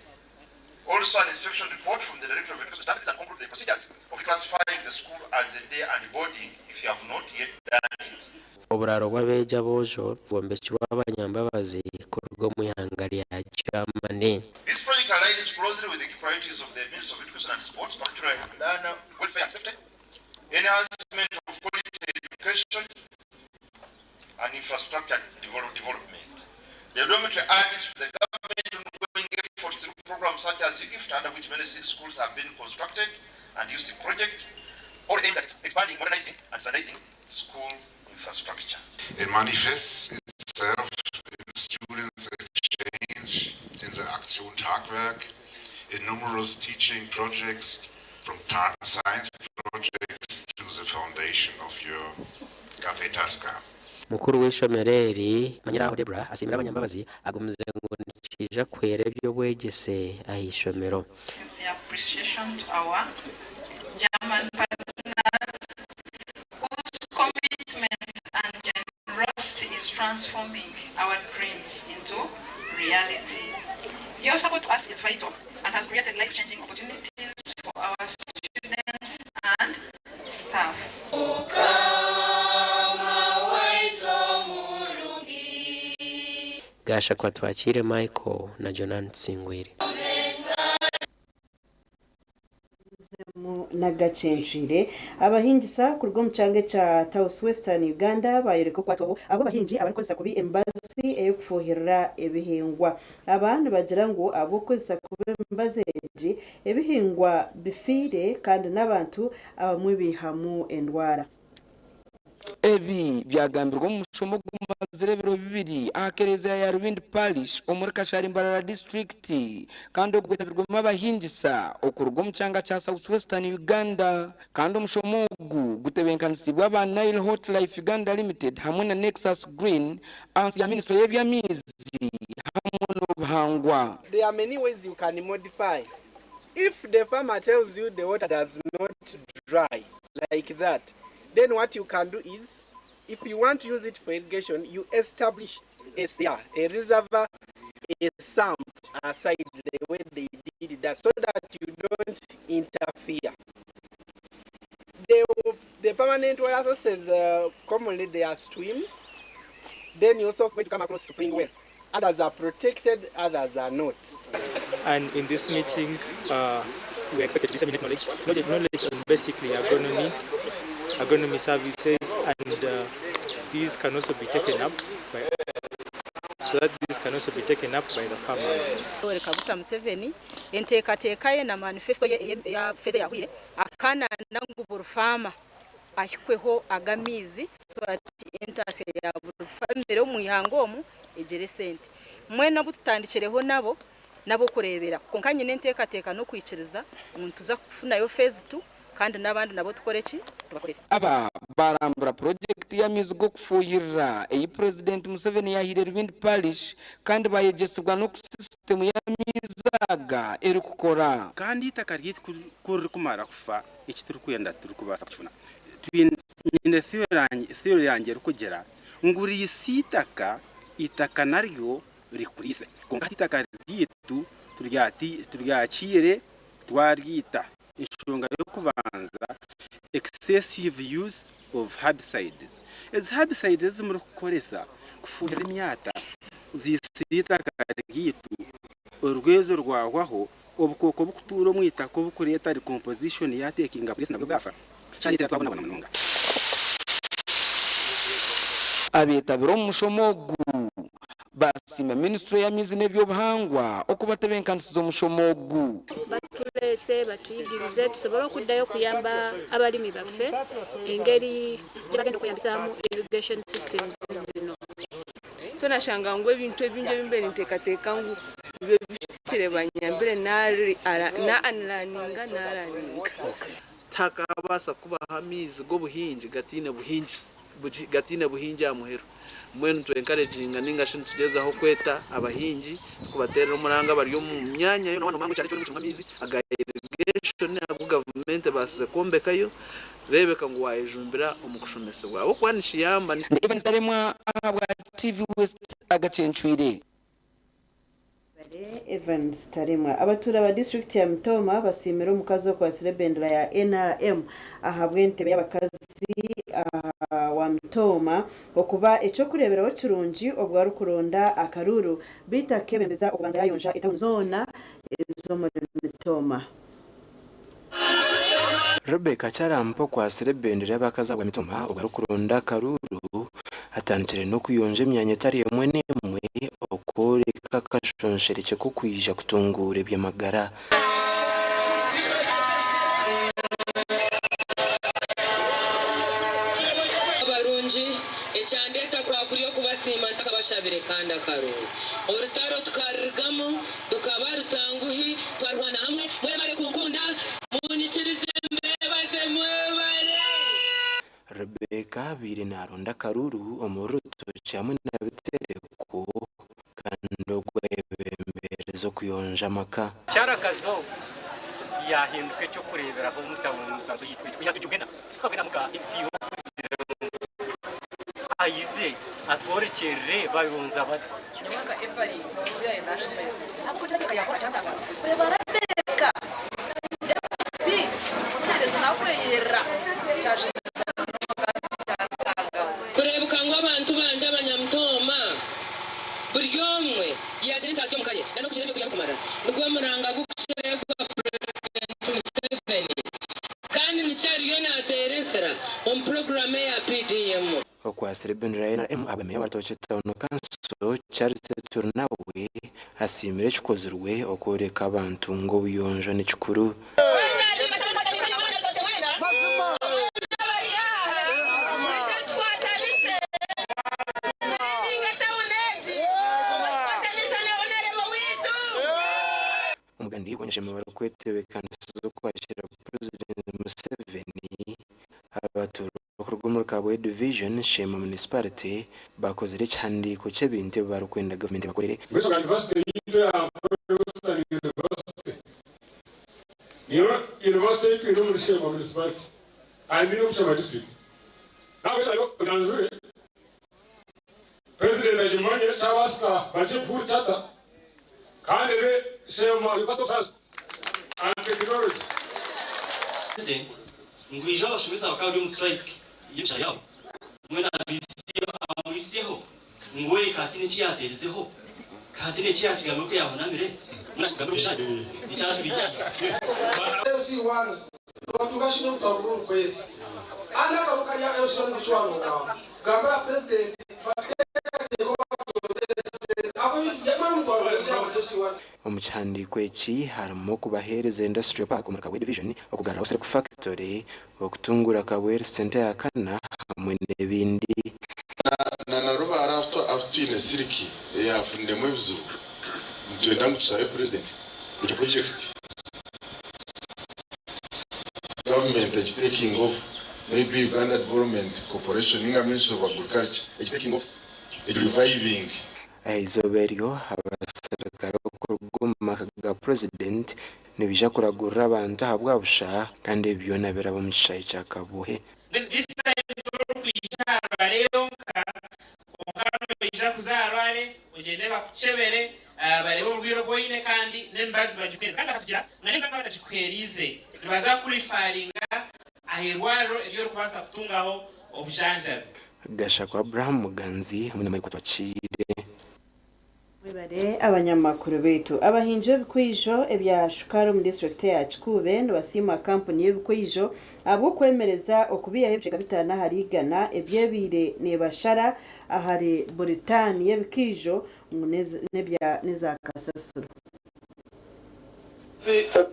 also an inspection report from the Director of Education Standards and conclude the procedures of classifying the school as a day and boarding if you have not yet done it. Oburaro bw'abeja boojo bwombekirwa abanyambabazi ku rw'omwihanga lya Germany. This project aligns closely with the priorities of the Ministry of Education and Sports, particularly welfare and safety, enhancement of quality education, and infrastructure development. The dormitory adds to the government ongoing efforts through programs such as UGIFT, under which many city schools have been constructed, and UC project, all aimed at expanding, modernizing, and standardizing school infrastructure. It manifests itself in students' exchange in the Aktion Tagwerk, in numerous teaching projects, from science projects to the foundation of your Cafetaska. Mukuru w'ishomero eri Manyiraho Deborah asimira abanyambabazi agumize ngo nikija kwera ebyobwegese ahishomero. Sincere appreciation to our German partners whose commitment and generosity transforming our dreams into reality. Your support to us is vital and has created life-changing opportunities for our students and staff. gasha kwa twakire Michael na Jonan Singwiri na Agacencwire abahingisa ku rw'umucange ca South Western Uganda bayereka ko abo bahinji abakoze kubi embassy eyo kufuhira ebihingwa abantu bagira ngo abokoze kubi embassy ebihingwa bifire kandi n'abantu abamwe bihamu endwara. Ebi byagambirwa mu mushomo gw'amazirebero bibiri akereza ya Rwindi Parish omuri Kasharimbarara district kandi ogwetabirwamo abahingisa okurwa mu cyanga cya South Western Uganda kandi umushomo gutebenkanisibwa aba Nile Hot Life Uganda Limited hamwe na Nexus Green ansi ya Ministry y'ebyamizi hamwe n'obuhangwa. There are many ways you can modify. If the farmer tells you the water does not dry like that, then what you can do is, if you want to use it for irrigation, you establish a reservoir, a sump aside the way they did that, so that you don't interfere. The permanent water sources, commonly they are streams. Then you also going to come across spring wells. Others are protected, others are not. And in this meeting, we expect to disseminate knowledge on basically agronomy services, and these can also be taken up by the farmers. Kabuta Museveni enteekateeka ye na manifesto ya feze yahwire akana nangu burufama ahikweho agamizi so ati entase ya burufamire mu ihango mu egere sente mwena bututandikireho nabo kurebera konkanye n'enteekateeka no kwikiriza umuntu za kufuna yo phase 2 kandi n'abandi nabo tukoreki tubakorera. Aba barambura project ya mizigo kufuhirira iyi President Museveni yahire Rwindi Parish kandi bayegesebwa no system ya mizaga eri kukora kandi itakari kuri kumara kufa iki turi kuyenda turi kubasa kufuna twine theory yanjye rukugera nguri isitaka itaka naryo rikurise konkati itaka ryitu turyakire twaryita ishunga yo kubanza excessive use of herbicides. As herbicides muri kukoresa kufuhira imyata zisita karigitu urwezo rwahwaho obukoko bukuturo mwita ko bukureta decomposition ya taking place nabwo gafa cyane twabona munonga abitabiro mu mushomogu basima Ministry ya mizi n'eby'obuhangwa okubatebenkanisiza omushomogu batulese batuyigirize tusobora okuddayo kuyamba abalimi baffe engeri gyebagenda okuyambisamu irrigation systems zino. So nashanga ngo ebintu ebingi ebimbere nteekateeka ngu bibitire banyambire na anlaninga takabasa kubaha amizi g'obuhingi gatine buhingi amuhero mwenu tu encouraging ninga shintu tugezaho kweta abahingi kubaterera umuranga bari mu myanya yo n'abantu cyane cyo mu amizi aga irrigation ago government base kombekayo rebeka ngo wayejumbira umukushomese bwabo kwanishi yamba Evans Taremwa ahabwa TV West Agacencwire. Evans Taremwa abatura ba district ya Mtoma basimira umukazo kwa sirebendera ya NRM ahabwe entebe y'abakazi wa Mtoma okuba echo kurebera wacurunji obwa rukuronda akaruru bita kebembeza okubanza yayonja etazona ezo muri Mtoma. Rebecca Charampo kwa sirebendera y'abakazi wa Mtoma obwa rukuronda akaruru atandikire no kuyonje myanya tari yemwe nemwe okoreka kashonshereke ko kwija kutungura by'amagara. Echandeta kwa kuriyo kubasima ntakabashabire kandi akaro orutaro tukarigamo tukabarutanguhi twarwana hamwe mwemare kukunda munyikirize mbebaze mwebare. Rebecca biri naronda karuru omuruto cyamwe nabitereko kandogwa ebemberezo kuyonja maka cyarakazo yahinduke cyo kurebera aho mutabungazo yitwe tujya tugena tukabena muka impiyo ayize atworekere bayonza bati nyamwanga every uyaye national hapo cyane yakora cyangwa barabereka bi nakweyera cyaje kurebuka ngo abantu banje abanyamtoma buri yomwe yagenitasiyo mukaye no kugenda kujya kumara nubwo muranga gukiregwa president Museveni kandi nicyari yo nateresera on programme ya PDM okwa Serena abame watoche tono kanso charite turnawe asimire chikozirwe okoreka abantu ngo buyonjo n'ikikuru umugandi yonyeshema barakwetewe kandi zo kwakira President Museveni abaturu kurugumur kabwe division shema municipality bakozire cyandi ko cyebinte barukwenda government bakorere ngweso university yitwa ya university university yitwa muri shema municipality ayimiro kushema district nawe cyayo kuganzure president ajimanye cyabasta baje pur tata kandi be shema university of science and technology president ngwija bashobeza bakabyo mu strike yicara yabo mwena bisiyeho ngoye katine cyaterezeho katine cyakigamwe ko yabona mbere mwashyigamwe bishanye icyacu biki si once batugashino mutawuru kwezi anda kabukanya elson bichwano gamba president bakeko omuchandi kwechi harimo kubahereza industrial park mu Kabwe division okugara ku factory okutungura Kabwe center ya kana hamwe n'ebindi na rubara after ile siriki ya funde mwebuzu mtwenda ngusabe president the project government is taking off maybe Uganda Development Corporation inga Ministry of Agriculture is taking off it reviving izoberio abasirikare kuruguma ga president nibija kuragura abantu habwabusha kandi ibyo nabera bamushaye cyakabuhe this time kwishyara rero okano bija kuzarwale ugende bakuchebere barebo rwiro boyine kandi nembazi bajikweza kandi akatugira nganemba batachikwerize nibaza kuri faringa ahirwaro ibyo rwasa kutungaho obujanja gasha kwa Abraham Muganzi munamaye kwatwachire Webare abanyamakuru betu abahinje bikwijo ebya shukaro mu district ya Kikube n'abasima company y'ebikwijo abo kwemereza okubiya hebye kabitana harigana ebyebire nebashara ahari Britania y'ebikijo nebya nizakasasuro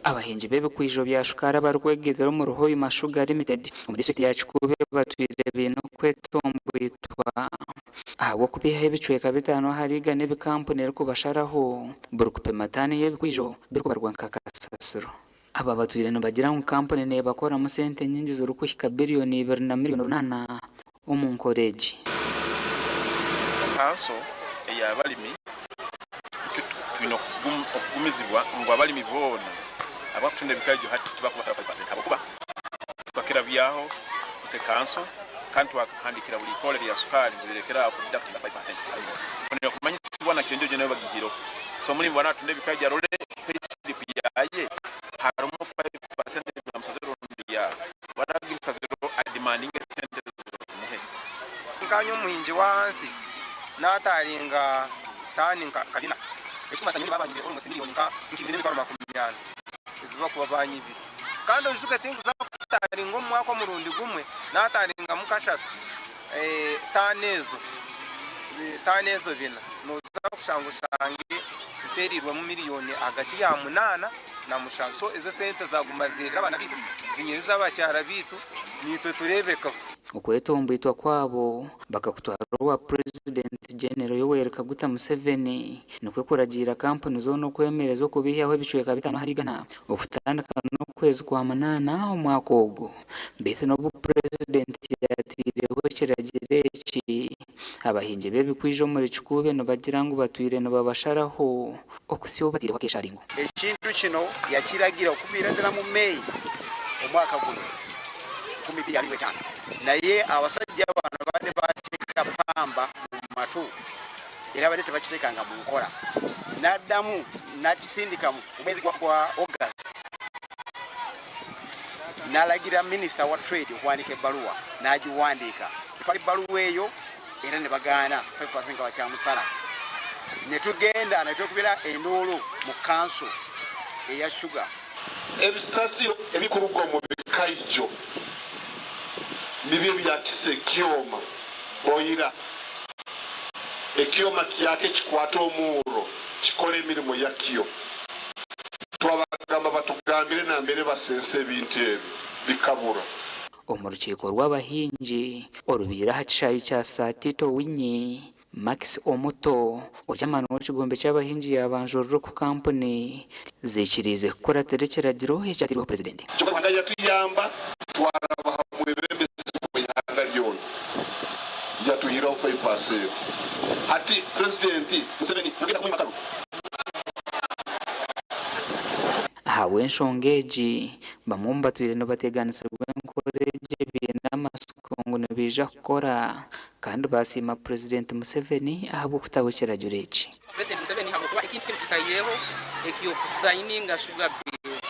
abahinji b'ebikwijo bya shukara barwegedero mu Ruhoyi Mashuga Limited mu district ya Kikube batwire bintu kwetombwitwa abo kubiha ebicweka bitano hariga n'ebikampuni ariko basharaho burukupe matani y'ebikwijo biriko barwanka kasasiro aba batwire no bagira mu company ne bakora mu sente nyingi z'urukuhika billioni 2 na miliyoni 8 omunkoreji kanso ya balimi twino kugumizibwa ngo abalimi bona abatunde bikajo hati tubakubasa 5% abakuba twakira byaho te kanso kandi twahandikira buli kole ya sukari ngulerekera ku deduct 5%. Kuno kumanyisibwa na chenjo je nayo bagihiro. So muri bwana tunde bikaja role payslip yaye harimo 5% ya msazero ya wanagi msazero demanding center muhe. Kanyo muhinji wansi nataringa tani kadina. Ekuma sanyini baba ngibe almost miliyoni ka nkibine bikora makumyana. Iziba kuba banyibi. Kandi uzuka tingu za taringo mwako murundi gumwe nataringa mukashatu tanezo bina noza kushangushange mferirwe mu miliyoni agati ya 8 na mushanso ize sente zagumazira abana bitu zinyiriza abacyara bitu nitwe turebeka ukwetombwitwa kwabo bakakutwara wa president general Yoweri Kaguta Museveni nukwe kuragira company zo no kwemereza kubihaho ebicweka bitano harigana ufutandika no kwezi kwa 8 umwaka ogo mbese no president yatireho kiragireki abahinje bebikwijo muri Kikube no bagira ngo batwire no babasharaho okusiyo batire bakesharingo ekintu kino yakiragira okubira ndala mu May umwaka guno 10 naye abasajja bano bane bateka pamba era abadde tebakitekanga mu nkola n'addamu n'akisindika mu mwezi gwa August n'alagira minisita wa trade okuwandika ebbaluwa n'agiwandiika etwala ebbaluwa eyo era ne bagaana 5% nga bakyamusala ne tugenda ne twekubira enduulu mu kanso eya shuga ebisasiro ebikuluka mu bikaijo nibyo byakise ekyoma oyira ekyoma kyake kikwata omuuro kikola emirimu yakyo twabagamba batugambire nambere basense ebintu ebyo bikabura omu rukiiko rw'abahingi orubiira ha kishayi kya Satito Winyi Max Omuto ojamana w'ekigombe ky'abahingi yabanjorero ku kampuni zikirize kukora terekiragiro ekyatirwa president kyokanga yatuyamba twaraba hamwe bembezi mu ihanga lyona yatuyiraho 5%. Ati president Museveni mugenda kumwima karu hawe nshongeji bamumbatwire no bateganisirwa enkoreje byena amasukungu nebija kukora kandi basima president Museveni ahabwo kutabukiragiro eki president Museveni habo kuba ikintu kitayireho ekiyo kusigninga sugar bill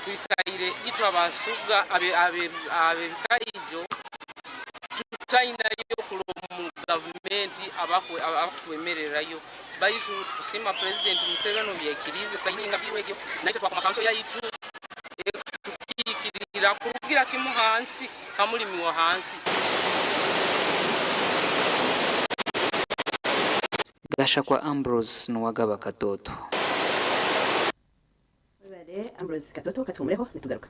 twikaire itwa basuga abe kaijo tutaina yo kulomu government abakwemererayo bayitu kusima president Museveni byekirize kusigninga biwegyo nacho twakoma kanso yayitu tukikirira kurugira kimu hansi kamulimi wa hansi gasha kwa Ambrose Nuwagaba Katoto Bale Ambrose Katoto katumureho nitugaruka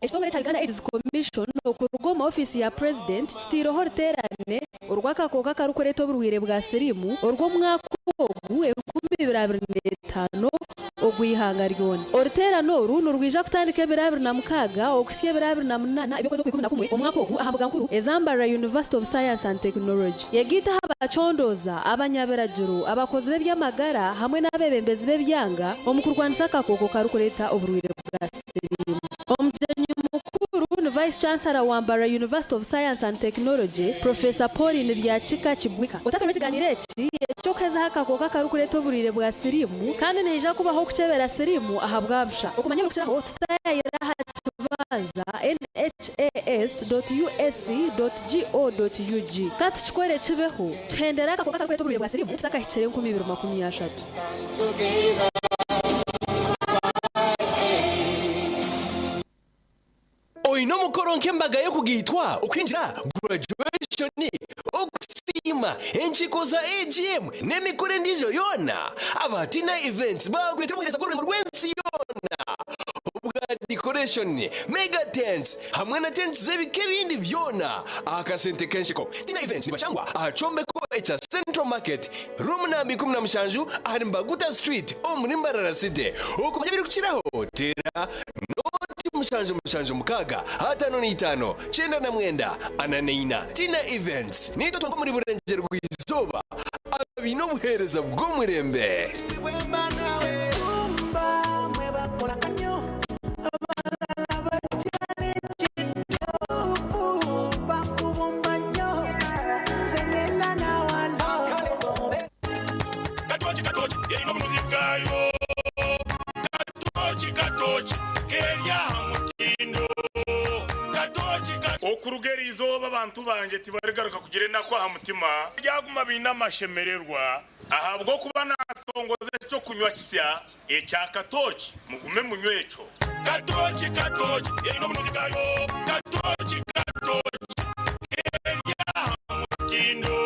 Ekitongole kya Uganda AIDS Commission okuruga mu ofisi ya president kitiroho ruterane urwakakoka karukoreta oburwire bwa serimu urw'omwaka ogu 2025 ogwihanga ryona oruterano oru nurwija kutandika 2026 okusya 2028 ebyokozo ku 11 omwaka ogu ahambuga nkuru Ezambara University of Science and Technology yegita abacondoza abanyabirajuru abakozi b'ebyamagara hamwe n'abebembezi b'ebyanga omukurwanisa akakoko karukoreta oburwire bwa serimu omujenyi mukuru ni Vice Chancellor wa Mbara University of Science and Technology Professor Pauline Byachika Kibwika otakame kiganire eki ekyokeza hakakoka karukureta oburire bwa sirimu kandi neja kubaho kucebera sirimu ahabwabsha okumanya bukiraho tutayira hatubanja nhas.usc.go.ug kati chikwere chibeho tuhendera akakoka karukureta oburire bwa sirimu tutakahichere 2023 Oino mukoro nk'embaga yo kugitwa ukwinjira graduation okusima enchiko za AGM n'emikore ndijo yona abatina events bagwete mugeza ku rwensi yona ubwa decoration mega tents hamwe na tents zebike bindi byona akasente kenshiko tina events nibashangwa acombeko echa Central Market room nambi 17 ahari Mbaguta Street omurimbarara city okumanya biri kukiraho tera mushanju mukaga hatano n'itano chenda na mwenda ananeina tina events nito twanko muri burengero rw'izoba abino buhereza bw'umurembe okurugeri izoba abantu banje tibarigaruka kugire nako ha mutima byaguma bina amashemererwa ahabwo kuba natongoze cyo kunywa kisya ecya katoki mugume munyweco katoki yari no muzika yo katoki ya mutindo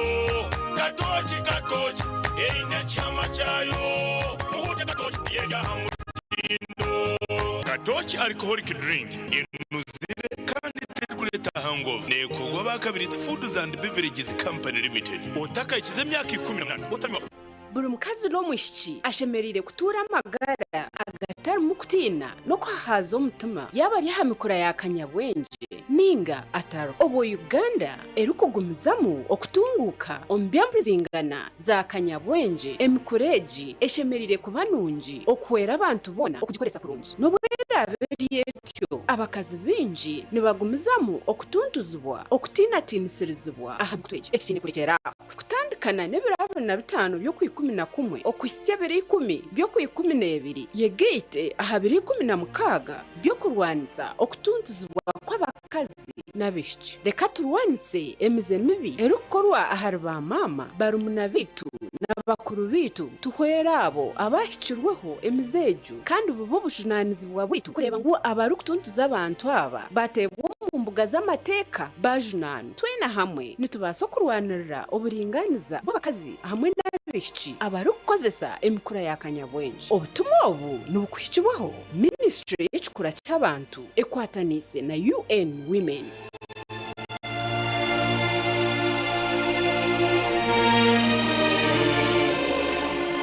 katoki yari na chama chayo muhute katoki ya mutindo katoki alcoholic drink inuzire kandi kuleta hangover nekogwa bakabiri Foods and Beverages Company Limited otaka ikize myaka 18 otanywa buri mukazi no mwishiki ashemerire kutura amagara agatari mu kutina no kwahaza umutima yaba ari hamikura yakanyabwenje ninga ataro obo Uganda erukugumizamo okutunguka ombyambrizingana za kanyabwenje emikureji eshemerire kubanunji okwera abantu bona okugikoresa kurungi no bwera aberietyo abakazi binji nibagumizamu okutuntuzibwa okutinatinisiriziibwa aha mutwejo ekikini kurekera kutandikana n'ebirabo na bitano by'okwikumi okwisya 210 by'okwikumi yegeite aha 216 by'okurwaniza okutuntuzibwa kw'abakazi n'abishiki reka turwanise emize mibi erukorwa ahari ba mama barumuna bitu n'abakuru bitu tuhwera abo abahikirweho emizeju kandi ubu bujunanizibwa bwitu kureba ngo abari kutuntuza abantu aba batebwa mu mbuga z'amateka bajunana twina hamwe nitubasa kurwanirira uburinganiza bw'abakazi hamwe n'abishiki abari kukozesa emikura yakanyabwenje obutumwa obu nubukwishyirwaho Ministry y'ekikura cy'abantu ekwatanise na UN Women.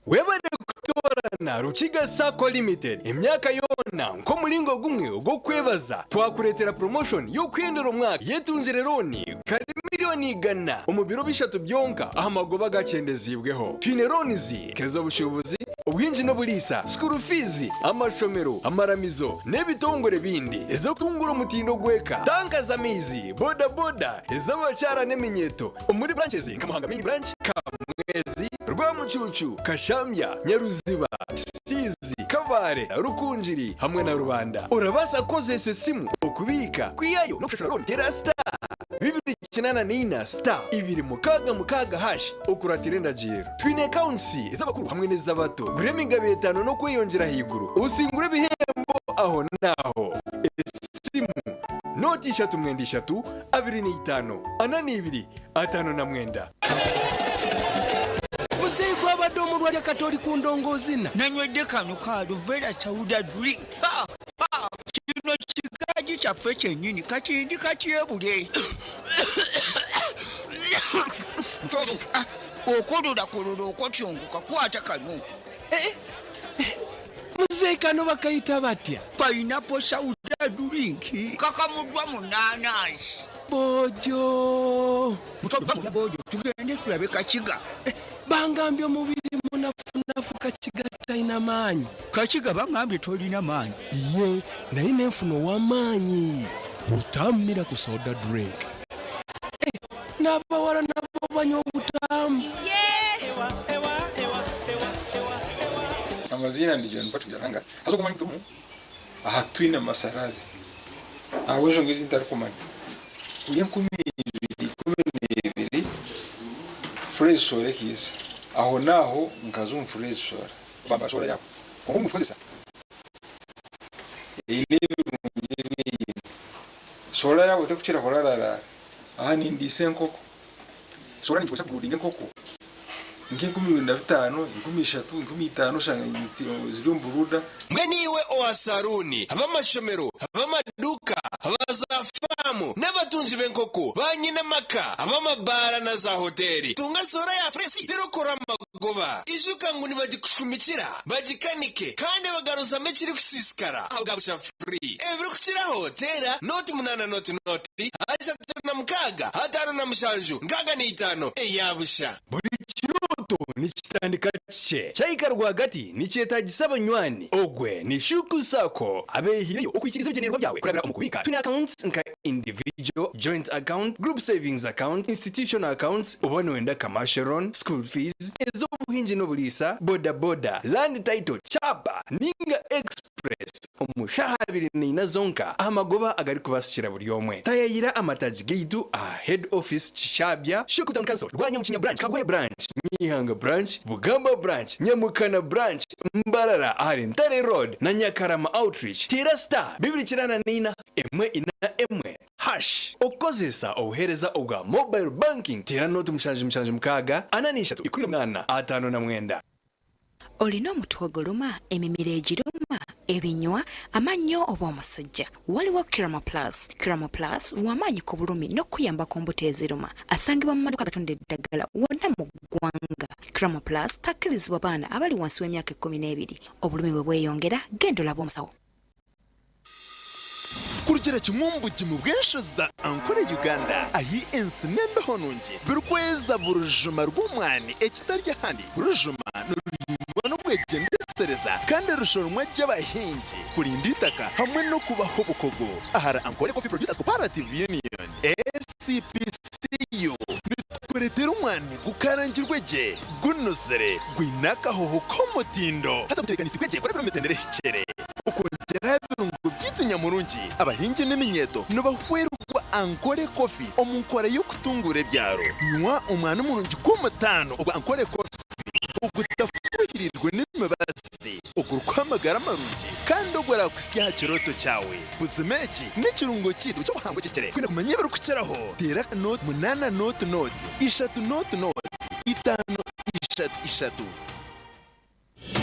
Webale kutorana Rukiga Sacco Limited emyaka yona nko mulingo gumwe ogwo kwebaza twakuretera promotion yo kwendera omwaka yetunjire roni kali miliyoni igana omubiro bishatu byonka ahamagoba gakendezibweho twine ronizi kezo bushubuzi obwinji no bulisa school fees amashomero amaramizo n'ebitongore bindi ezo kutungura mutindo gweka tanka za mizi boda ez'abacyara n'eminyeto omuri branches nka Muhanga Main Branch Kamwezi Rwamucucu Kashambya Nyaruziba Sizi Kabare Rukunjiri hamwe na Rubanda urabasa kozese simu okubika kwiyayo no kushashara tera star 299 star 2 hash okuratire ndagiro twine accounts ez'abakuru hamwe n'ez'abato guremiga betano no kwiyongera higuru usingure bihembo aho naho simu noti 3 25 2 5 na mwenda Musego abadomo lwa katoli ku ndongozina nanywedde kano ka Luvera chawuda drink kino kigaji kyaffe kyennyini kati ndi katyebule okolula okotyonguka kwata kano Musego bakayita batya pineapple chawuda drink kakamudwa mu nanasi bojo bojo tugende tulabe kakiga bangambye omubiri munafunafu kakiga talina maanyi kakiga bangambye tolina maanyi ye naye nenfuno w'amaanyi utamira ku soda drink n'abawala nabo banywa obutamu amazina ndi John Patu Jaranga azo kumanyi tumu aha twina masarazi awejo ngizi ntarikumanya uyenkumiri Fresh sore kiza aho naho nkazo mfresh sore baba sore yako ngo mutkozesa ile mungeri sore yako tekukira korarara aha ni ndise nkoko sore ni kusa kudinga nkoko nge 15 15 shanga ziri mburuda mwe niwe oasaruni abamashomero abamaduka abazafamu n'abatunzi b'enkoko banyina maka abamabara na za hoteli tunga sora ya fresi rero kora magoba ijuka ngo nibagikushumikira bagikanike kandi bagaruza mekiri kusisikara abagabusha free ebiri kukira hotela noti 8 noti acha na mkaga hatano na mshanju ngaga ni 5 eyabusha Kiroto ni kitandika cye cyayika rwagati ni cyetagisa abanywani ogwe ni Shuku Sacco abehiriyo ukwikiriza ibigenerwa byawe kurabira umukubika tuni accounts nka individual joint account group savings account institutional accounts ubone wenda commercial school fees ezo buhinji no bulisa boda land title chapa ninga express omushahabiri ni zonka amagoba agari kubashyira buri yomwe tayayira amataji geidu a head office Chishabya Shuku Town Council rwanya mukinya branch Kagwe branch Nyihanga branch Bugamba branch Nyamukana branch Mbarara ahari Ntare road na Nyakarama outreach tira star 294 emwe hash okozesa obuhereza obwa mobile banking tira noti mushanje mukaga ananishatu 18 5 na mwenda olina omutwe oguluma emimiro egiruma ebinywa amannyo oba omusujja waliwo Kiramo Plus lw'amaanyi ku bulumi n'okuyamba ku mbuto eziruma asangibwa mu maduka agatunda eddagala wonna mu ggwanga Kiramo Plus takkirizibwa baana abali wansi w'emyaka 12 obulumi bwe bweyongera genda olabe omusawo kurugera kimwumbuji mu bwenshoza ankore Uganda ayi ensi nembeho nungi birukweza burujuma rw'umwani ekitarya handi burujuma n'uruyimwa n'ubwegendese kunosereza kandi irushanwa ry'abahinzi kurinda itaka hamwe no kubaho bukogo. Ahara Ankole Coffee Producers Cooperative Union SCPCU nitweretera umwani gukarangirwe je gunosere gwinakahoho komutindo hazamutekanisi kweje kuri prometendere hicere ukongera ibirungo byitunyamurungi abahinzi n'iminyeto n'abahwerwa Ankole Coffee omunkora yo kutungura byaro nywa umwana umurungi kumutano ubwo Ankole Coffee ugutafuhirirwe n'imibasi ugurukwamagara marungi kandi ugora kusya kiroto cyawe buzimeki n'ikirungo kitu cyo buhango kikere kwina kumenya ibiro kuceraho tera note munana note ishatu note itano ishatu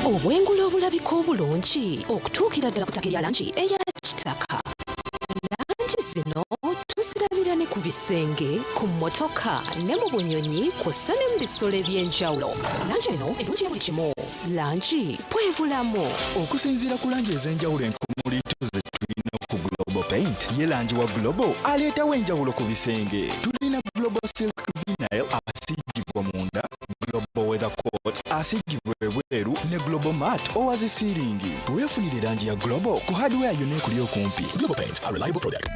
obwengulo obulabiko obulungi okutuukira ddala kutakirya langi eya kitaka langi zino tuzirabira ne ku bisenge ku mmotoka ne mu bunyonyi kw'ossa ne mu bisolo eby'enjawulo langi eno erungi ya buli kimu langi bwe bulamu okusinziira ku langi ez'enjawulo enkumuli tuze tulina ku Global Paint ye langi wa Global aleetawo enjawulo ku bisenge tulina Global Silk Vinyl asiigibwa munda Global Weather Coat asiigibwa ebweru ne Global Matte owazisiringi weefunire langi ya Global ku hardware yonna ekuli okumpi. Global Paint, a reliable product.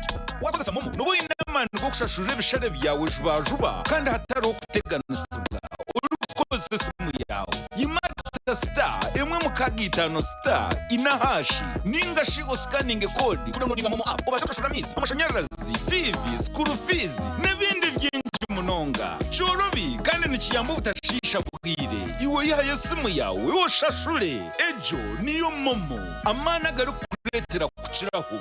wakozesa momo n'obuyina amaani g'okushashurira ebishare byawe juba kandi hatari okuteganizibwa olukozesa esimu yawe yimata star emwe mukaga itano star ina hashi ningashi osikaninge kodi kudownloadinga momo app obasha kushashura amizi amashanyarazi tv school fees n'ebindi byinshi munonga cyorobi kandi nikiyamba ubutashisha bwire iwe yihaye esimu yawe oshashure ejo niyo momo amana gari kuretera kukiraho.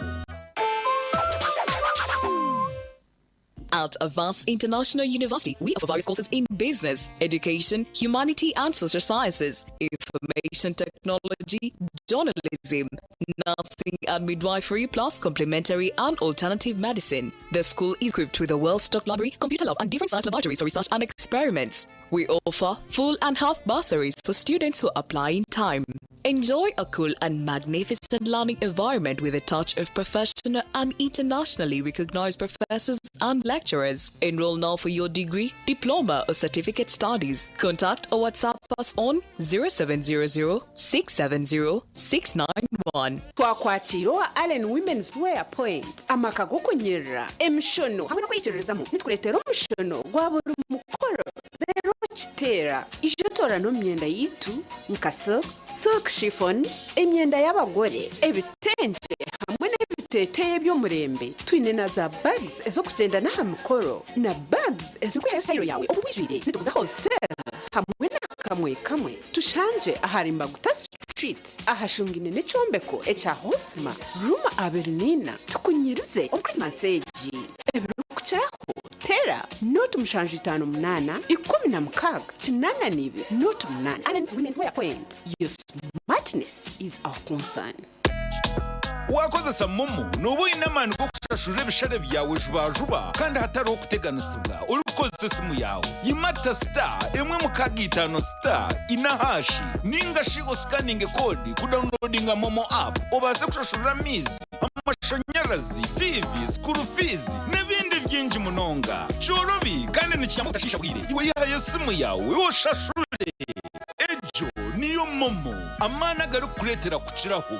At Avance International University, we offer various courses in business, education, humanity and social sciences, information technology, journalism, nursing and midwifery, plus complementary and alternative medicine. The school is equipped with a well-stocked library, computer lab and different science laboratories for research and experiments. We offer full and half bursaries for students who apply in time. Enjoy a cool and magnificent learning environment with a touch of professional and internationally recognized professors and lecturers. Enroll now for your degree, diploma or certificate studies. Contact or WhatsApp us on 0700 670 691. Twakwakirwa Allen Women's Wear Point amaka gokonyera emishono hamwe no kwikirizamo nitkuretera omushono gwa buri mukoro rero kitera ijotora no myenda yitu nka silk chiffon emyenda y'abagore ebitenje hamwe n'ebiteeteye by'omurembe twine na za bags ezokugenda n'aha mikoro na bags ezikuha style yawe obubijire nitukuza wholesale hamwe kamwe tushanje aharimbaguta street ahashungine n'ecyombeko ekya Hosma Ruma Abernina tukunyirize on Christmas age ebirukucyaho tera note mushanje 58 16 kinana note 8 Allen's Women's Wear Point. Your smartness is our concern. wakozesa momo n'obuyina amaani g'okushashurira ebishare byawe juba kandi hatari okuteganizibwa olukozesa esimu yawe yimata star emwe mukaga itano star ina hashi ningashi osikaninge kodi kudownloadinga momo app obase kushashurira amizi amashanyarazi tv school fees n'ebindi byinshi munonga cyorobi kandi nikiyamba utashisha bwire iwe yihaye esimu yawe oshashure ejo niyo momo amana gari kuretera kukiraho.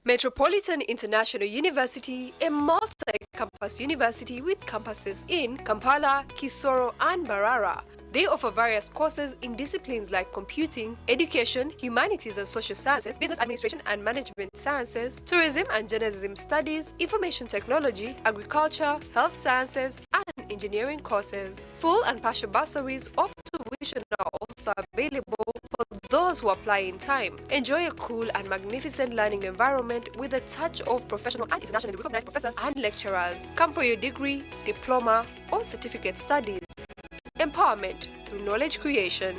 Metropolitan International University, a multi-campus university with campuses in Kampala, Kisoro, and Mbarara. They offer various courses in disciplines like computing, education, humanities and social sciences, business administration and management sciences, tourism and journalism studies, information technology, agriculture, health sciences, and engineering courses. Full and partial bursaries of tuition are also available for those who apply in time. Enjoy a cool and magnificent learning environment with a touch of professional and internationally recognized professors and lecturers. Come for your degree, diploma, or certificate studies. Empowerment through knowledge creation.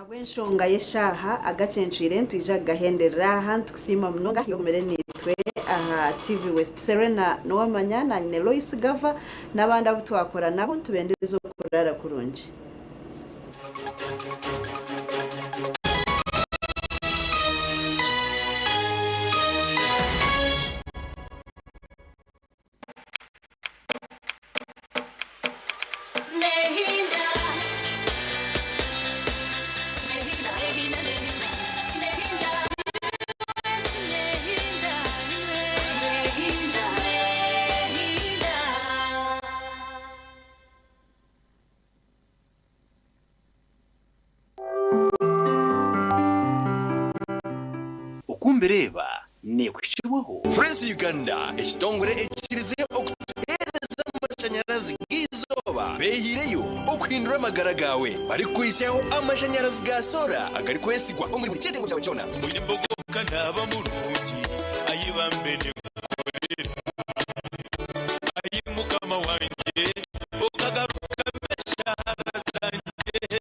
Abwenshonga yeshaha Agacencwire ntwija gahendera hantu kusima mnonga yomere nitwe aha TV West Serena Nuwamanya Loice Gavah n'abandi abo twakora nabo tubendeze kurara kurunji. mbireba nekwishibwaho. Fresh Uganda ekitongole ekirize okutuhereza amashanyarazi g'izuba behireyo okuhindura amagara gawe bari kwisaho amashanyarazi ga sola agari kwesigwa omuri buli kyetengo kyawe kyona mwine mbogoka naba mulungi ayibambe ne kukolera ayimukama wanje okagaruka meshahara zanje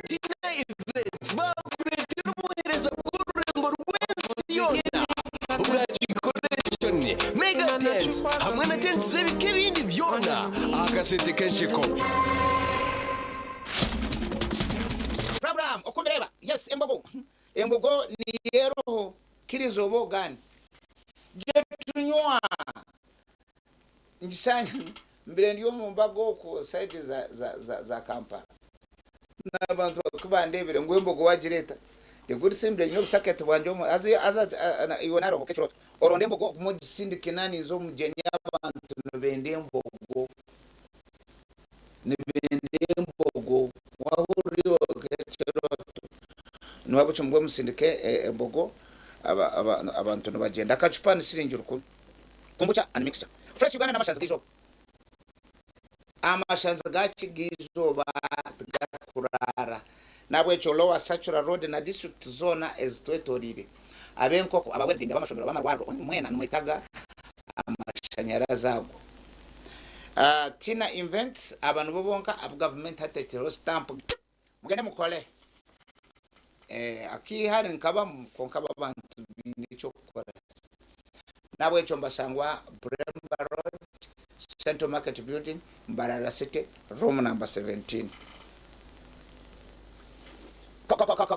tina events bakuretera umuhereza bw'ururengo rw'ensi yona mega tent hamwe na tent z'ebika ebindi byona akasente kenshiko program okumireba yes embogo ni yeroho kirizobo gani je tunywa njisanya mbere ndiyo mu mbago ku side za Kampala n'abantu kubandebere ngo embogo wagireta the good simple no sakete wanjomo aza iwonaro okechoro oronde mbogo mu gisindike nani zo mujenya abantu nobende mbogo wahuriyo okechoro nwabo chumwe musindike mbogo abantu nobagenda akacupani sirinjuru kumbucha and mixture fresh Uganda n'amashanza gizo amashanza gachigizo bagakurara nabwe cholowa Sachura Road na district zona ezitwetorire abenkoko abawedinga bamashomero bamarwaro mwena numwitaga amashanyarazi ago tina event abantu bobonka ab government hatetero stamp mugende mukole aki hari nkaba konka abantu binicho gukora nabwe cyo mbasangwa Bremba Road Central Market Building Mbarara City room number 17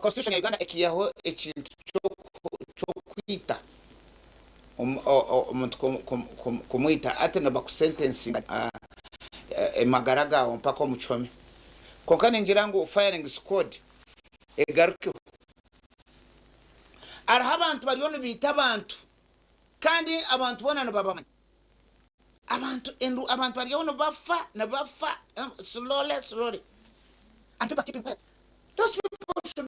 Constitution ya Uganda ekiyaho ekintu cyo kwita umuntu kumwita ate no bakusentencing emagaraga mpaka omuchome konkane njirango firing squad egaruko araha abantu bariyo bita abantu kandi abantu bona no baba abantu bariyo no bafa slowly and people keeping quiet